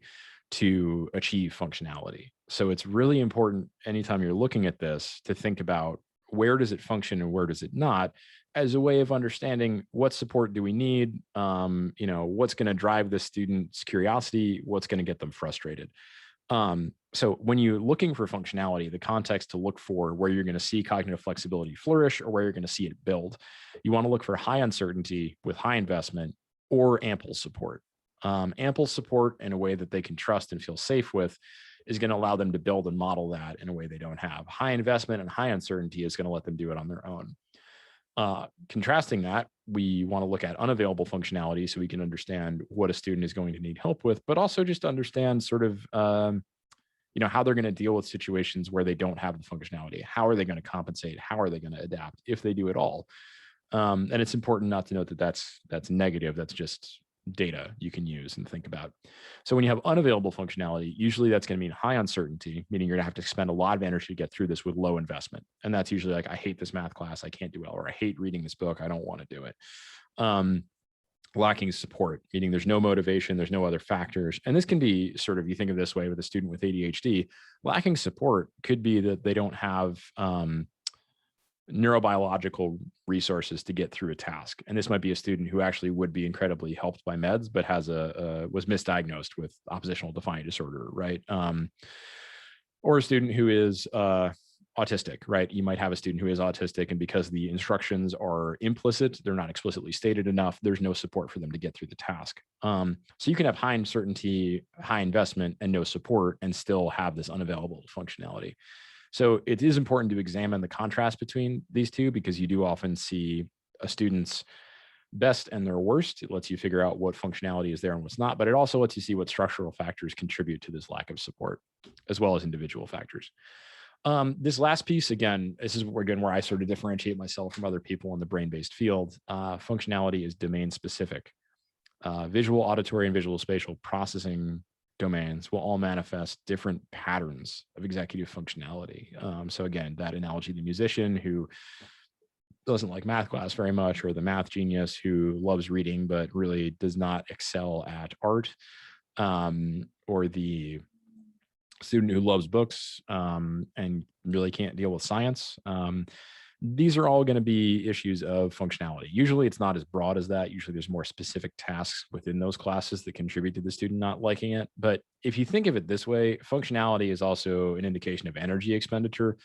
to achieve functionality. So it's really important anytime you're looking at this to think about where does it function and where does it not, as a way of understanding what support do we need, what's going to drive the student's curiosity, what's going to get them frustrated. So when you're looking for functionality, the context to look for where you're going to see cognitive flexibility flourish or where you're going to see it build, you want to look for high uncertainty with high investment or ample support. Ample support in a way that they can trust and feel safe with is going to allow them to build and model that in a way they don't have. High investment and high uncertainty is going to let them do it on their own. Contrasting that, we want to look at unavailable functionality so we can understand what a student is going to need help with, but also just understand sort of how they're going to deal with situations where they don't have the functionality. How are they going to compensate? How are they going to adapt if they do at all? And it's important not to note that that's negative. That's just data you can use and think about. So when you have unavailable functionality, usually that's going to mean high uncertainty, meaning you're going to have to spend a lot of energy to get through this with low investment. And that's usually like, I hate this math class, I can't do it, or I hate reading this book, I don't want to do it. Lacking support, meaning there's no motivation, there's no other factors. And this can be sort of, you think of this way with a student with ADHD, lacking support could be that they don't have neurobiological resources to get through a task. And this might be a student who actually would be incredibly helped by meds, but was misdiagnosed with oppositional defiant disorder, right? Or a student who is autistic, right? You might have a student who is autistic, and because the instructions are implicit, they're not explicitly stated enough, there's no support for them to get through the task. So you can have high uncertainty, high investment, and no support, and still have this unavailable functionality. So it is important to examine the contrast between these two, because you do often see a student's best and their worst. It lets you figure out what functionality is there and what's not, but it also lets you see what structural factors contribute to this lack of support, as well as individual factors. This last piece, again, this is where I sort of differentiate myself from other people in the brain-based field. Functionality is domain specific. Visual, auditory, and visual spatial processing domains will all manifest different patterns of executive functionality. So again, that analogy, the musician who doesn't like math class very much, or the math genius who loves reading but really does not excel at art, or the student who loves books and really can't deal with science. These are all going to be issues of functionality. Usually it's not as broad as that. Usually there's more specific tasks within those classes that contribute to the student not liking it. But if you think of it this way, functionality is also an indication of energy expenditure.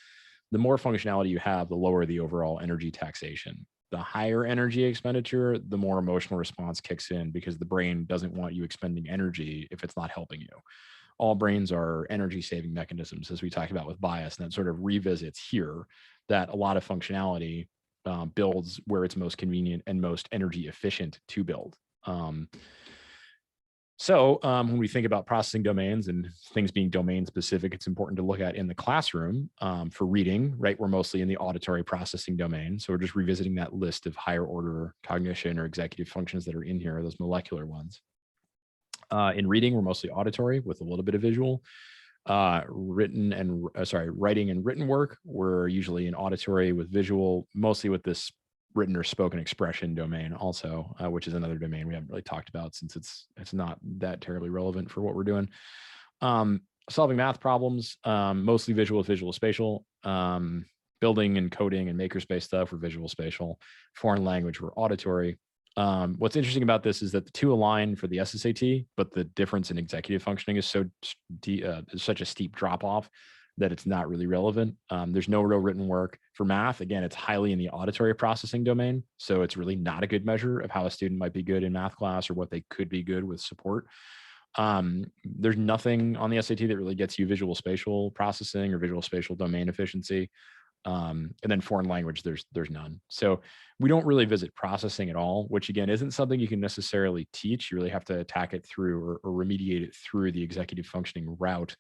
The more functionality you have, the lower the overall energy taxation. The higher energy expenditure, the more emotional response kicks in, because the brain doesn't want you expending energy if it's not helping you. All brains are energy saving mechanisms, as we talked about with bias, and that sort of revisits here that a lot of functionality builds where it's most convenient and most energy efficient to build. So when we think about processing domains and things being domain specific, it's important to look at in the classroom for reading, right? We're mostly in the auditory processing domain. So we're just revisiting that list of higher order cognition or executive functions that are in here, those molecular ones. In reading, we're mostly auditory with a little bit of visual. Writing and written work, we're usually in auditory with visual, mostly with this written or spoken expression domain also, which is another domain we haven't really talked about since it's not that terribly relevant for what we're doing. Solving math problems, mostly visual with visual spatial. Building and coding and makerspace stuff for visual spatial. Foreign language, we're auditory. What's interesting about this is that the two align for the SSAT, but the difference in executive functioning is such a steep drop off that it's not really relevant. There's no real written work for math. Again, it's highly in the auditory processing domain. So it's really not a good measure of how a student might be good in math class or what they could be good with support. There's nothing on the SAT that really gets you visual spatial processing or visual spatial domain efficiency. And then foreign language, there's none. So we don't really visit processing at all, which again, isn't something you can necessarily teach. You really have to attack it through or remediate it through the executive functioning route.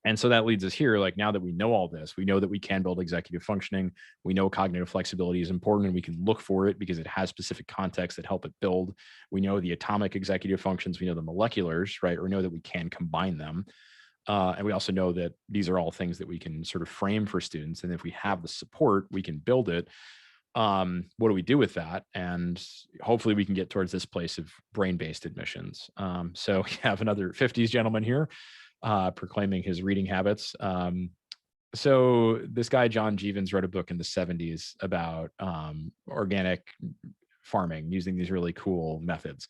And so that leads us here, like now that we know all this, we know that we can build executive functioning. We know cognitive flexibility is important and we can look for it because it has specific contexts that help it build. We know the atomic executive functions, we know the moleculars, right? Or know that we can combine them. And we also know that these are all things that we can sort of frame for students. And if we have the support, we can build it. What do we do with that? And hopefully we can get towards this place of brain-based admissions. So we have another 50s gentleman here proclaiming his reading habits. So this guy, John Jeavons, wrote a book in the 70s about organic farming using these really cool methods.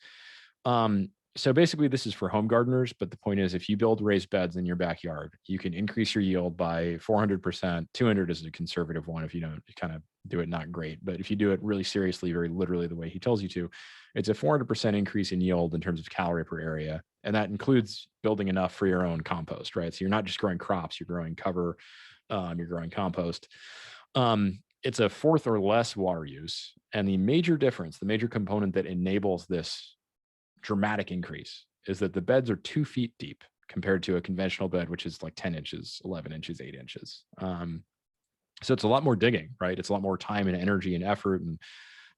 So basically this is for home gardeners, but the point is if you build raised beds in your backyard, you can increase your yield by 400%. 200 is a conservative one if you don't kind of do it not great, but if you do it really seriously, very literally the way he tells you to, it's a 400% increase in yield in terms of calorie per area. And that includes building enough for your own compost, right? So you're not just growing crops, you're growing cover, you're growing compost. It's a fourth or less water use. And the major difference, the major component that enables this dramatic increase is that the beds are 2 feet deep compared to a conventional bed, which is like 10 inches, 11 inches, 8 inches. So it's a lot more digging, right? It's a lot more time and energy and effort and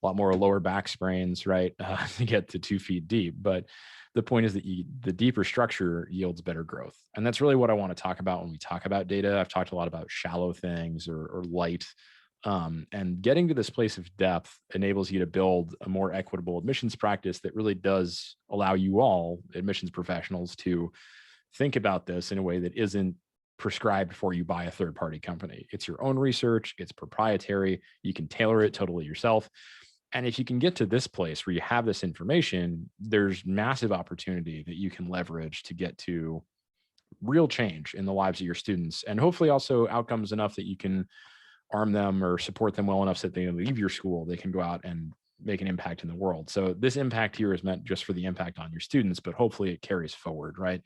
a lot more lower back sprains, right? To get to 2 feet deep. But the point is that the deeper structure yields better growth. And that's really what I want to talk about when we talk about data. I've talked a lot about shallow things or light. And getting to this place of depth enables you to build a more equitable admissions practice that really does allow you all, admissions professionals, to think about this in a way that isn't prescribed before you buy a third-party company. It's your own research, it's proprietary, you can tailor it totally yourself. And if you can get to this place where you have this information, there's massive opportunity that you can leverage to get to real change in the lives of your students, and hopefully also outcomes enough that you can arm them or support them well enough so that they leave your school, they can go out and make an impact in the world. So this impact here is meant just for the impact on your students, but hopefully it carries forward, right?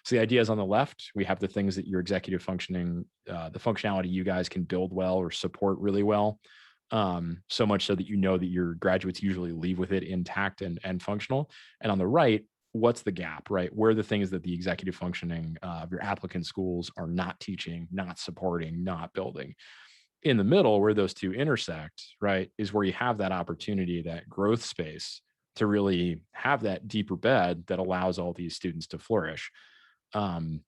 So the idea is on the left, we have the things that your executive functioning, the functionality you guys can build well or support really well. So much so that you know that your graduates usually leave with it intact and functional. And on the right, what's the gap, right? Where are the things that the executive functioning of your applicant schools are not teaching, not supporting, not building? In the middle, where those two intersect, right, is where you have that opportunity, that growth space to really have that deeper bed that allows all these students to flourish. So,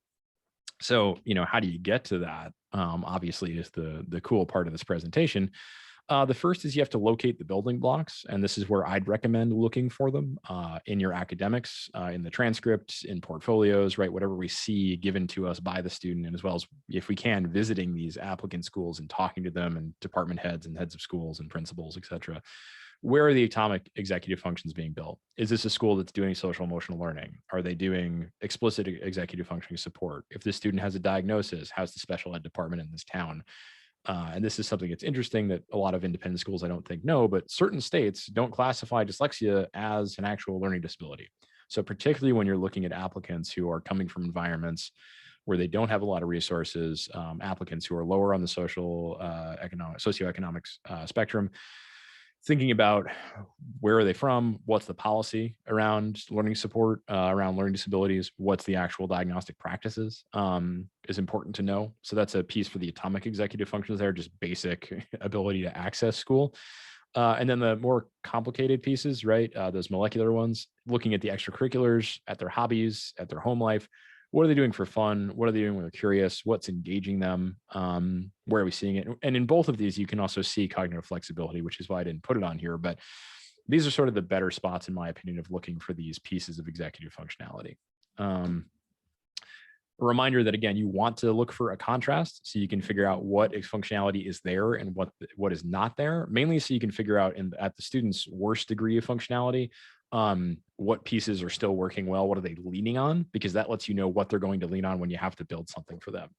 how do you get to that? Obviously, is the cool part of this presentation. The first is you have to locate the building blocks, and this is where I'd recommend looking for them in your academics, in the transcripts, in portfolios, right? Whatever we see given to us by the student, and as well as, if we can, visiting these applicant schools and talking to them and department heads and heads of schools and principals, et cetera. Where are the atomic executive functions being built? Is this a school that's doing social emotional learning? Are they doing explicit executive functioning support? If this student has a diagnosis, how's the special ed department in this town? And this is something that's interesting that a lot of independent schools I don't think know, but certain states don't classify dyslexia as an actual learning disability. So particularly when you're looking at applicants who are coming from environments where they don't have a lot of resources, applicants who are lower on the socioeconomic spectrum, thinking about where are they from, what's the policy around learning support, around learning disabilities, what's the actual diagnostic practices, is important to know. So that's a piece for the atomic executive functions there, just basic ability to access school. And then the more complicated pieces, right, those molecular ones, looking at the extracurriculars, at their hobbies, at their home life. What are they doing for fun? What are they doing when they're curious? What's engaging them? Where are we seeing it? And in both of these, you can also see cognitive flexibility, which is why I didn't put it on here. But these are sort of the better spots, in my opinion, of looking for these pieces of executive functionality. A reminder that, again, you want to look for a contrast so you can figure out what functionality is there and what is not there, mainly so you can figure out at the student's worst degree of functionality, what pieces are still working well, what are they leaning on, because that lets you know what they're going to lean on when you have to build something for them.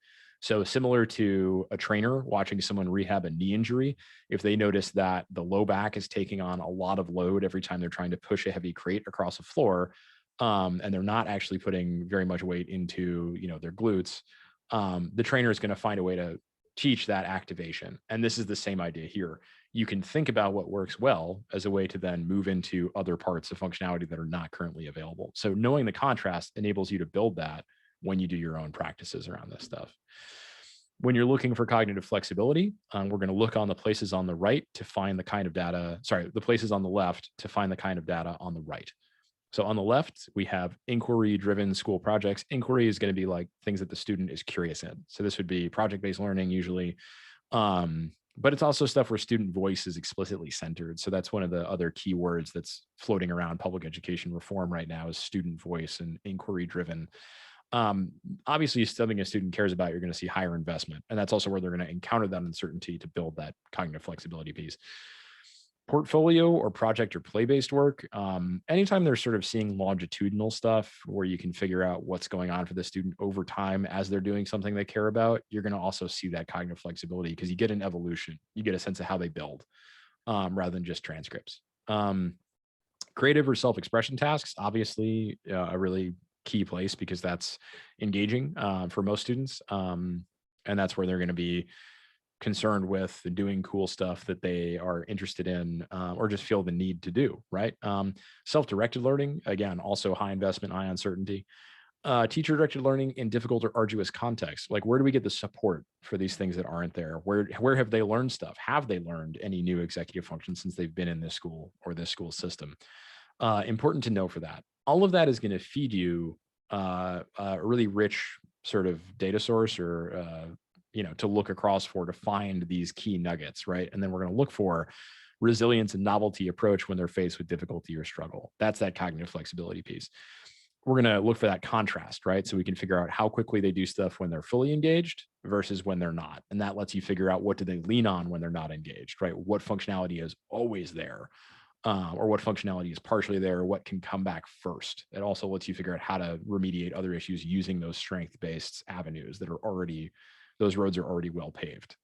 So similar to a trainer watching someone rehab a knee injury, if they notice that the low back is taking on a lot of load every time they're trying to push a heavy crate across a floor, and they're not actually putting very much weight into their glutes, the trainer is going to find a way to teach that activation. And this is the same idea here. You can think about what works well as a way to then move into other parts of functionality that are not currently available. So knowing the contrast enables you to build that when you do your own practices around this stuff. When you're looking for cognitive flexibility, we're going to look on the places on the right to find the kind of data, the places on the left to find the kind of data on the right. So on the left, we have inquiry-driven school projects. Inquiry is going to be like things that the student is curious in. So this would be project-based learning usually. But it's also stuff where student voice is explicitly centered. So that's one of the other key words that's floating around public education reform right now, is student voice and inquiry-driven. Obviously, something a student cares about, you're going to see higher investment. And that's also where they're going to encounter that uncertainty to build that cognitive flexibility piece. Portfolio or project or play-based work, anytime they're sort of seeing longitudinal stuff where you can figure out what's going on for the student over time as they're doing something they care about, you're going to also see that cognitive flexibility because you get an evolution. You get a sense of how they build rather than just transcripts. Creative or self-expression tasks, obviously a really key place because that's engaging for most students. And that's where they're going to be concerned with doing cool stuff that they are interested in or just feel the need to do, right? Self-directed learning, again, also high investment, high uncertainty. Teacher-directed learning in difficult or arduous contexts. Like, where do we get the support for these things that aren't there? Where have they learned stuff? Have they learned any new executive functions since they've been in this school or this school system? Important to know for that. All of that is going to feed you a really rich sort of data source or to look across for to find these key nuggets, right? And then we're going to look for resilience and novelty approach when they're faced with difficulty or struggle. That's that cognitive flexibility piece. We're going to look for that contrast, right? So we can figure out how quickly they do stuff when they're fully engaged versus when they're not. And that lets you figure out what do they lean on when they're not engaged, right? What functionality is always there or what functionality is partially there, or what can come back first. It also lets you figure out how to remediate other issues using those strength-based avenues that are already, those roads are already well paved.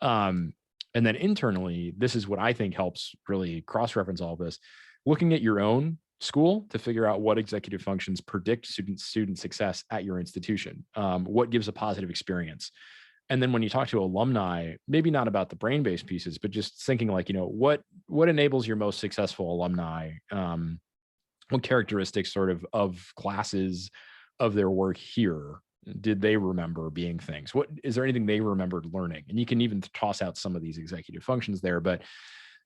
And then internally, this is what I think helps really cross-reference all of this, looking at your own school to figure out what executive functions predict student success at your institution, what gives a positive experience. And then when you talk to alumni, maybe not about the brain-based pieces, but just thinking like, what enables your most successful alumni? What characteristics sort of classes of their work here did they remember being things? What is there anything they remembered learning? And you can even toss out some of these executive functions there, but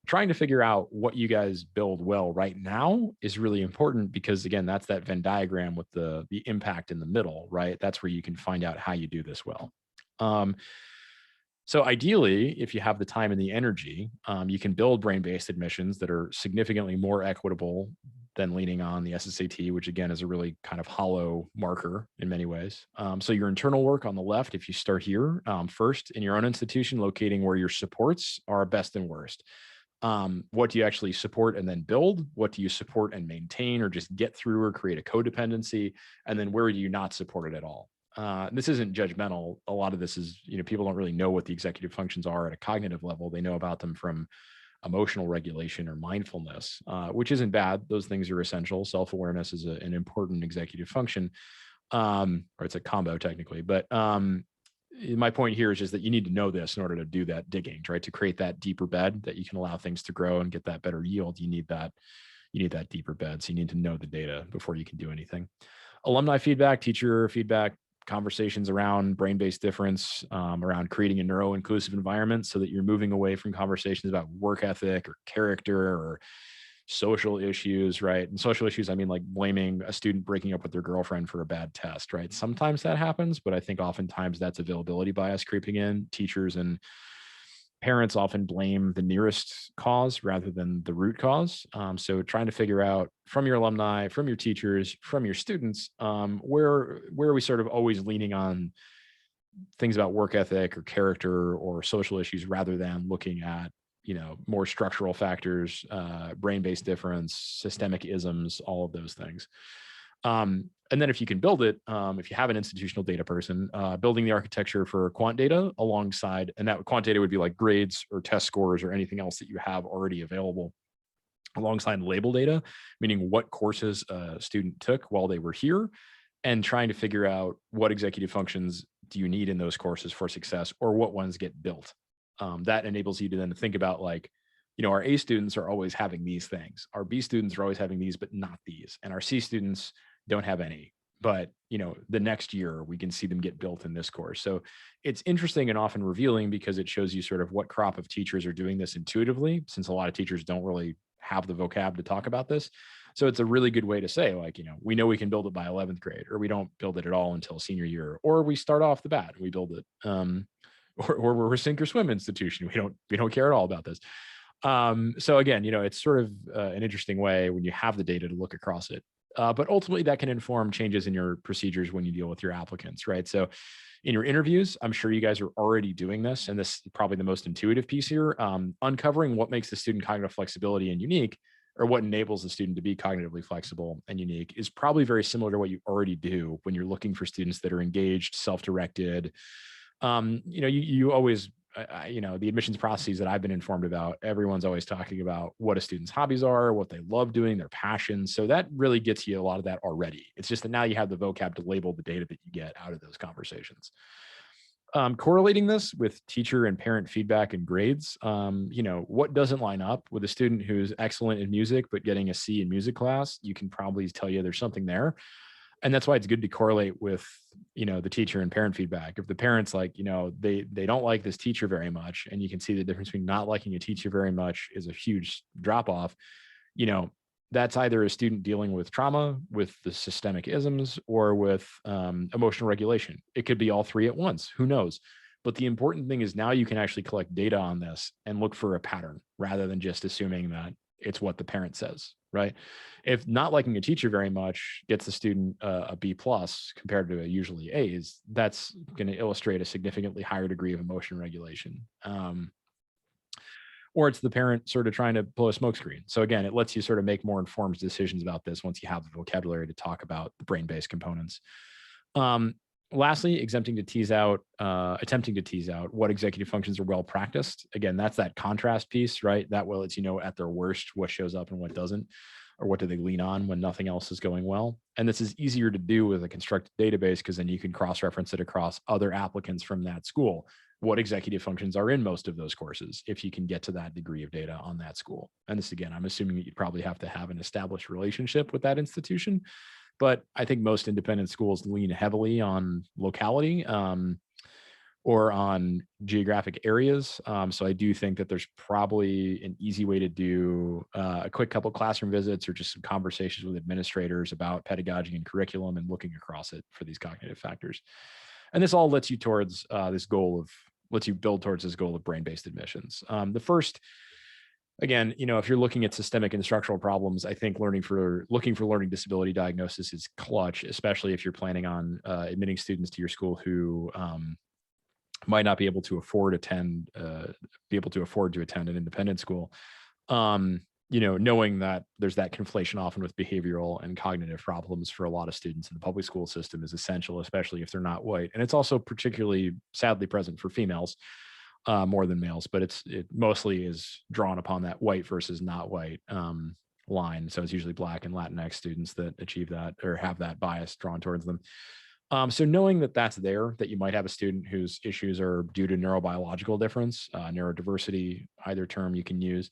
trying to figure out what you guys build well right now is really important because again, that's that Venn diagram with the impact in the middle, right? That's where you can find out how you do this well. So ideally, if you have the time and the energy, you can build brain-based admissions that are significantly more equitable than leaning on the SSAT, which again is a really kind of hollow marker in many ways. So your internal work on the left, if you start here first in your own institution, locating where your supports are best and worst. What do you actually support and then build? What do you support and maintain or just get through or create a codependency? And then where do you not support it at all? This isn't judgmental. A lot of this is, people don't really know what the executive functions are at a cognitive level. They know about them from emotional regulation or mindfulness, which isn't bad. Those things are essential. Self-awareness is an important executive function, or it's a combo technically. But my point here is just that you need to know this in order to do that digging, right? To create that deeper bed that you can allow things to grow and get that better yield. You need that deeper bed. So you need to know the data before you can do anything. Alumni feedback, teacher feedback, conversations around brain-based difference, around creating a neuro-inclusive environment so that you're moving away from conversations about work ethic or character or social issues, right? And social issues, I mean like blaming a student breaking up with their girlfriend for a bad test, right? Sometimes that happens, but I think oftentimes that's availability bias creeping in. Teachers and parents often blame the nearest cause rather than the root cause. So trying to figure out from your alumni, from your teachers, from your students, where are we sort of always leaning on things about work ethic or character or social issues rather than looking at, more structural factors, brain-based difference, systemic isms, all of those things. And then if you can build it, if you have an institutional data person, building the architecture for quant data alongside, and that quant data would be like grades or test scores or anything else that you have already available alongside label data, meaning what courses a student took while they were here, and trying to figure out what executive functions do you need in those courses for success or what ones get built. That enables you to then think about like, our A students are always having these things. Our B students are always having these, but not these. And our C students don't have any, but the next year we can see them get built in this course. So it's interesting and often revealing because it shows you sort of what crop of teachers are doing this intuitively, since a lot of teachers don't really have the vocab to talk about this. So it's a really good way to say like, we know we can build it by 11th grade, or we don't build it at all until senior year, or we start off the bat, we build it, or we're a sink or swim institution. We don't care at all about this. So again, it's sort of an interesting way when you have the data to look across it. But ultimately, that can inform changes in your procedures when you deal with your applicants, right? So in your interviews, I'm sure you guys are already doing this, and this is probably the most intuitive piece here. Uncovering what makes the student cognitive flexibility and unique, or what enables the student to be cognitively flexible and unique, is probably very similar to what you already do when you're looking for students that are engaged, self-directed. You always, the admissions processes that I've been informed about, everyone's always talking about what a student's hobbies are, what they love doing, their passions. So that really gets you a lot of that already. It's just that now you have the vocab to label the data that you get out of those conversations. Correlating this with teacher and parent feedback and grades, what doesn't line up with a student who's excellent in music but getting a C in music class, you can probably tell you there's something there. And that's why it's good to correlate with, the teacher and parent feedback. If the parents they don't like this teacher very much, and you can see the difference between not liking a teacher very much is a huge drop off, you know, that's either a student dealing with trauma, with the systemic isms, or with emotional regulation. It could be all three at once. Who knows? But the important thing is now you can actually collect data on this and look for a pattern rather than just assuming that it's what the parent says, right? If not liking a teacher very much gets the student a B plus compared to usually A's, that's going to illustrate a significantly higher degree of emotion regulation. Or it's the parent sort of trying to blow a smokescreen. So again, it lets you sort of make more informed decisions about this once you have the vocabulary to talk about the brain-based components. Lastly, attempting to tease out what executive functions are well practiced. Again, that's that contrast piece, right? That will lets you know at their worst what shows up and what doesn't, or what do they lean on when nothing else is going well. And this is easier to do with a constructed database because then you can cross-reference it across other applicants from that school. What executive functions are in most of those courses, if you can get to that degree of data on that school. And this, again, I'm assuming that you'd probably have to have an established relationship with that institution. But I think most independent schools lean heavily on locality or on geographic areas. So I do think that there's probably an easy way to do a quick couple classroom visits or just some conversations with administrators about pedagogy and curriculum and looking across it for these cognitive factors. And this all lets you towards lets you build towards this goal of brain-based admissions. The first, again, if you're looking at systemic and structural problems, I think looking for learning disability diagnosis is clutch, especially if you're planning on admitting students to your school who might not be able to afford to attend an independent school. Knowing that there's that conflation often with behavioral and cognitive problems for a lot of students in the public school system is essential, especially if they're not white. And it's also particularly sadly present for females more than males, but it mostly is drawn upon that white versus not white line. So it's usually Black and Latinx students that achieve that or have that bias drawn towards them. So knowing that that's there, that you might have a student whose issues are due to neurobiological difference, neurodiversity, either term you can use,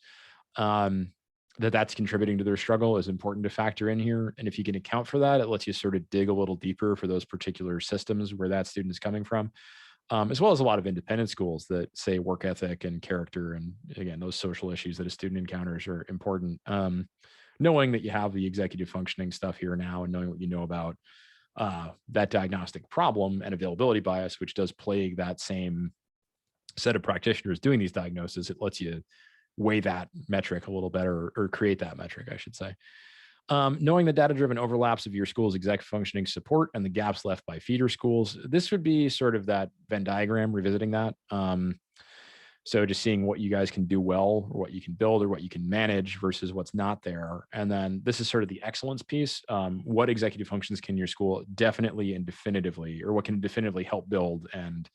that's contributing to their struggle is important to factor in here. And if you can account for that, it lets you sort of dig a little deeper for those particular systems where that student is coming from, as well as a lot of independent schools that say work ethic and character. And again, those social issues that a student encounters are important. Knowing that you have the executive functioning stuff here now and knowing what you know about that diagnostic problem and availability bias, which does plague that same set of practitioners doing these diagnoses, it lets you weigh that metric a little better, or create that metric, I should say. Knowing the data-driven overlaps of your school's executive functioning support and the gaps left by feeder schools, this would be sort of that Venn diagram, revisiting that. So just seeing what you guys can do well, or what you can build, or what you can manage versus what's not there. And then this is sort of the excellence piece. What executive functions can your school definitely and definitively, or what can definitively help build and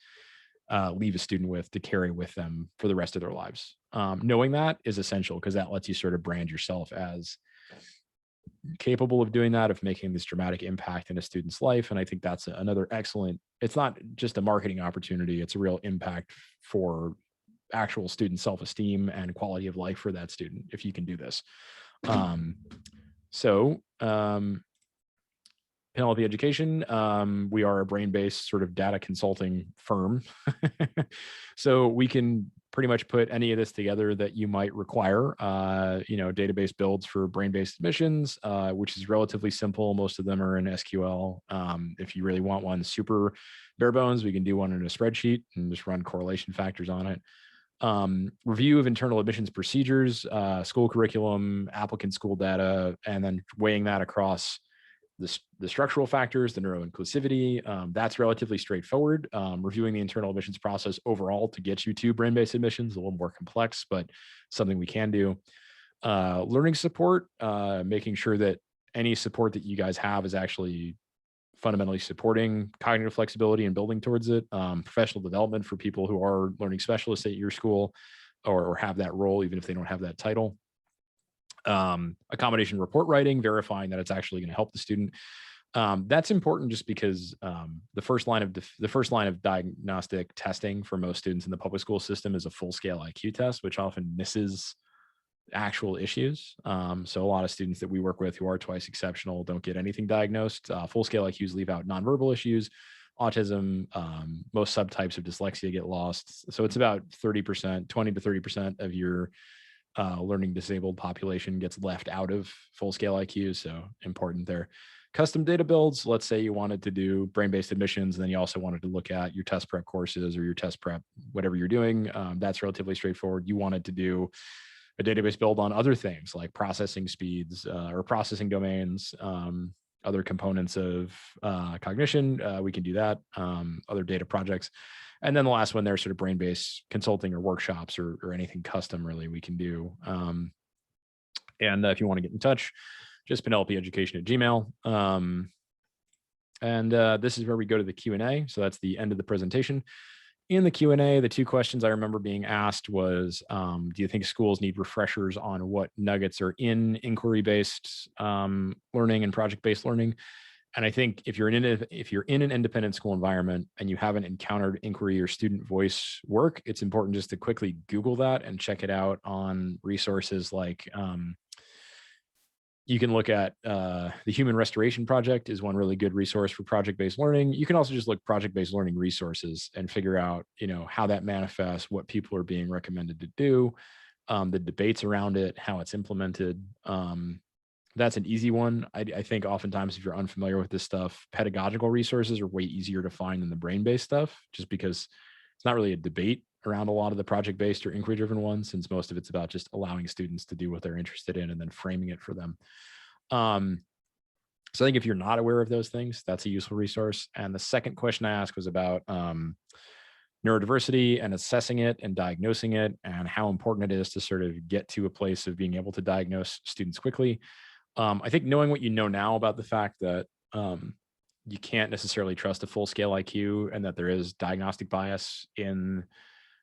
leave a student with to carry with them for the rest of their lives. Knowing that is essential because that lets you sort of brand yourself as capable of doing that, of making this dramatic impact in a student's life. And I think that's another excellent, it's not just a marketing opportunity, it's a real impact for actual student self-esteem and quality of life for that student if you can do this. Penelope Education, we are a brain-based sort of data consulting firm. So we can pretty much put any of this together that you might require, database builds for brain-based admissions, which is relatively simple. Most of them are in SQL. If you really want one super bare bones, we can do one in a spreadsheet and just run correlation factors on it. Review of internal admissions procedures, school curriculum, applicant school data, and then weighing that across the structural factors, the neuroinclusivity, that's relatively straightforward. Reviewing the internal admissions process overall to get you to brain-based admissions is a little more complex, but something we can do. Learning support, making sure that any support that you guys have is actually fundamentally supporting cognitive flexibility and building towards it. Professional development for people who are learning specialists at your school or have that role, even if they don't have that title. Accommodation report writing, verifying that it's actually going to help the student. That's important just because the first line of diagnostic testing for most students in the public school system is a full-scale IQ test, which often misses actual issues. So a lot of students that we work with who are twice exceptional don't get anything diagnosed. Full-scale IQs leave out nonverbal issues, autism, most subtypes of dyslexia get lost. So it's about 30%, 20 to 30% of your learning disabled population gets left out of full-scale IQ. So important there. Custom data builds. Let's say you wanted to do brain-based admissions, and then you also wanted to look at your test prep courses or your test prep, whatever you're doing. That's relatively straightforward. You wanted to do a database build on other things like processing speeds or processing domains, other components of cognition. We can do that, other data projects. And then the last one there, sort of brain-based consulting or workshops or anything custom really we can do. And if you want to get in touch, just Penelope Education at Gmail. This is where we go to the Q&A. So that's the end of the presentation. In the Q&A, the two questions I remember being asked was, do you think schools need refreshers on what nuggets are in inquiry-based learning and project-based learning? And I think if you're in an independent school environment and you haven't encountered inquiry or student voice work, it's important just to quickly Google that and check it out on resources like you can look at the Human Restoration Project is one really good resource for project-based learning. You can also just look project-based learning resources and figure out, how that manifests, what people are being recommended to do, the debates around it, how it's implemented. That's an easy one. I think oftentimes if you're unfamiliar with this stuff, pedagogical resources are way easier to find than the brain-based stuff, just because it's not really a debate around a lot of the project-based or inquiry-driven ones, since most of it's about just allowing students to do what they're interested in and then framing it for them. So I think if you're not aware of those things, that's a useful resource. And the second question I asked was about neurodiversity and assessing it and diagnosing it and how important it is to sort of get to a place of being able to diagnose students quickly. I think knowing what you know now about the fact that you can't necessarily trust a full-scale IQ and that there is diagnostic bias in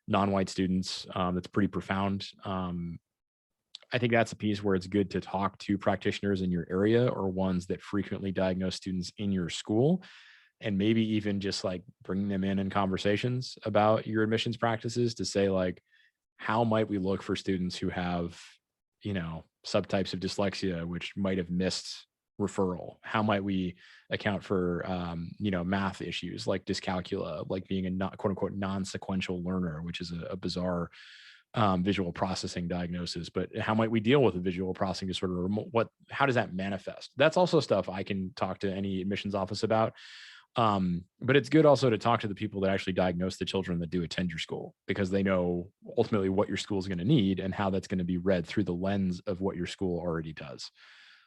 non-white students, that's pretty profound. I think that's a piece where it's good to talk to practitioners in your area or ones that frequently diagnose students in your school, and maybe even just like bringing them in conversations about your admissions practices to say like, how might we look for students who have, subtypes of dyslexia, which might have missed referral? How might we account for, math issues like dyscalculia, like being a quote unquote non-sequential learner, which is a bizarre visual processing diagnosis. But how might we deal with a visual processing disorder? How does that manifest? That's also stuff I can talk to any admissions office about. But it's good also to talk to the people that actually diagnose the children that do attend your school, because they know ultimately what your school is going to need and how that's going to be read through the lens of what your school already does.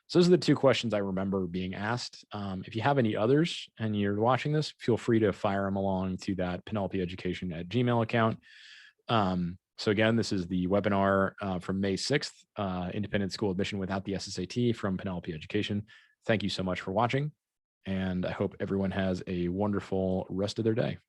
So those are the two questions I remember being asked. If you have any others and you're watching this, feel free to fire them along to that Penelope Education at Gmail account. So again, this is the webinar from May 6th, Independent School Admission Without the SSAT from Penelope Education. Thank you so much for watching, and I hope everyone has a wonderful rest of their day.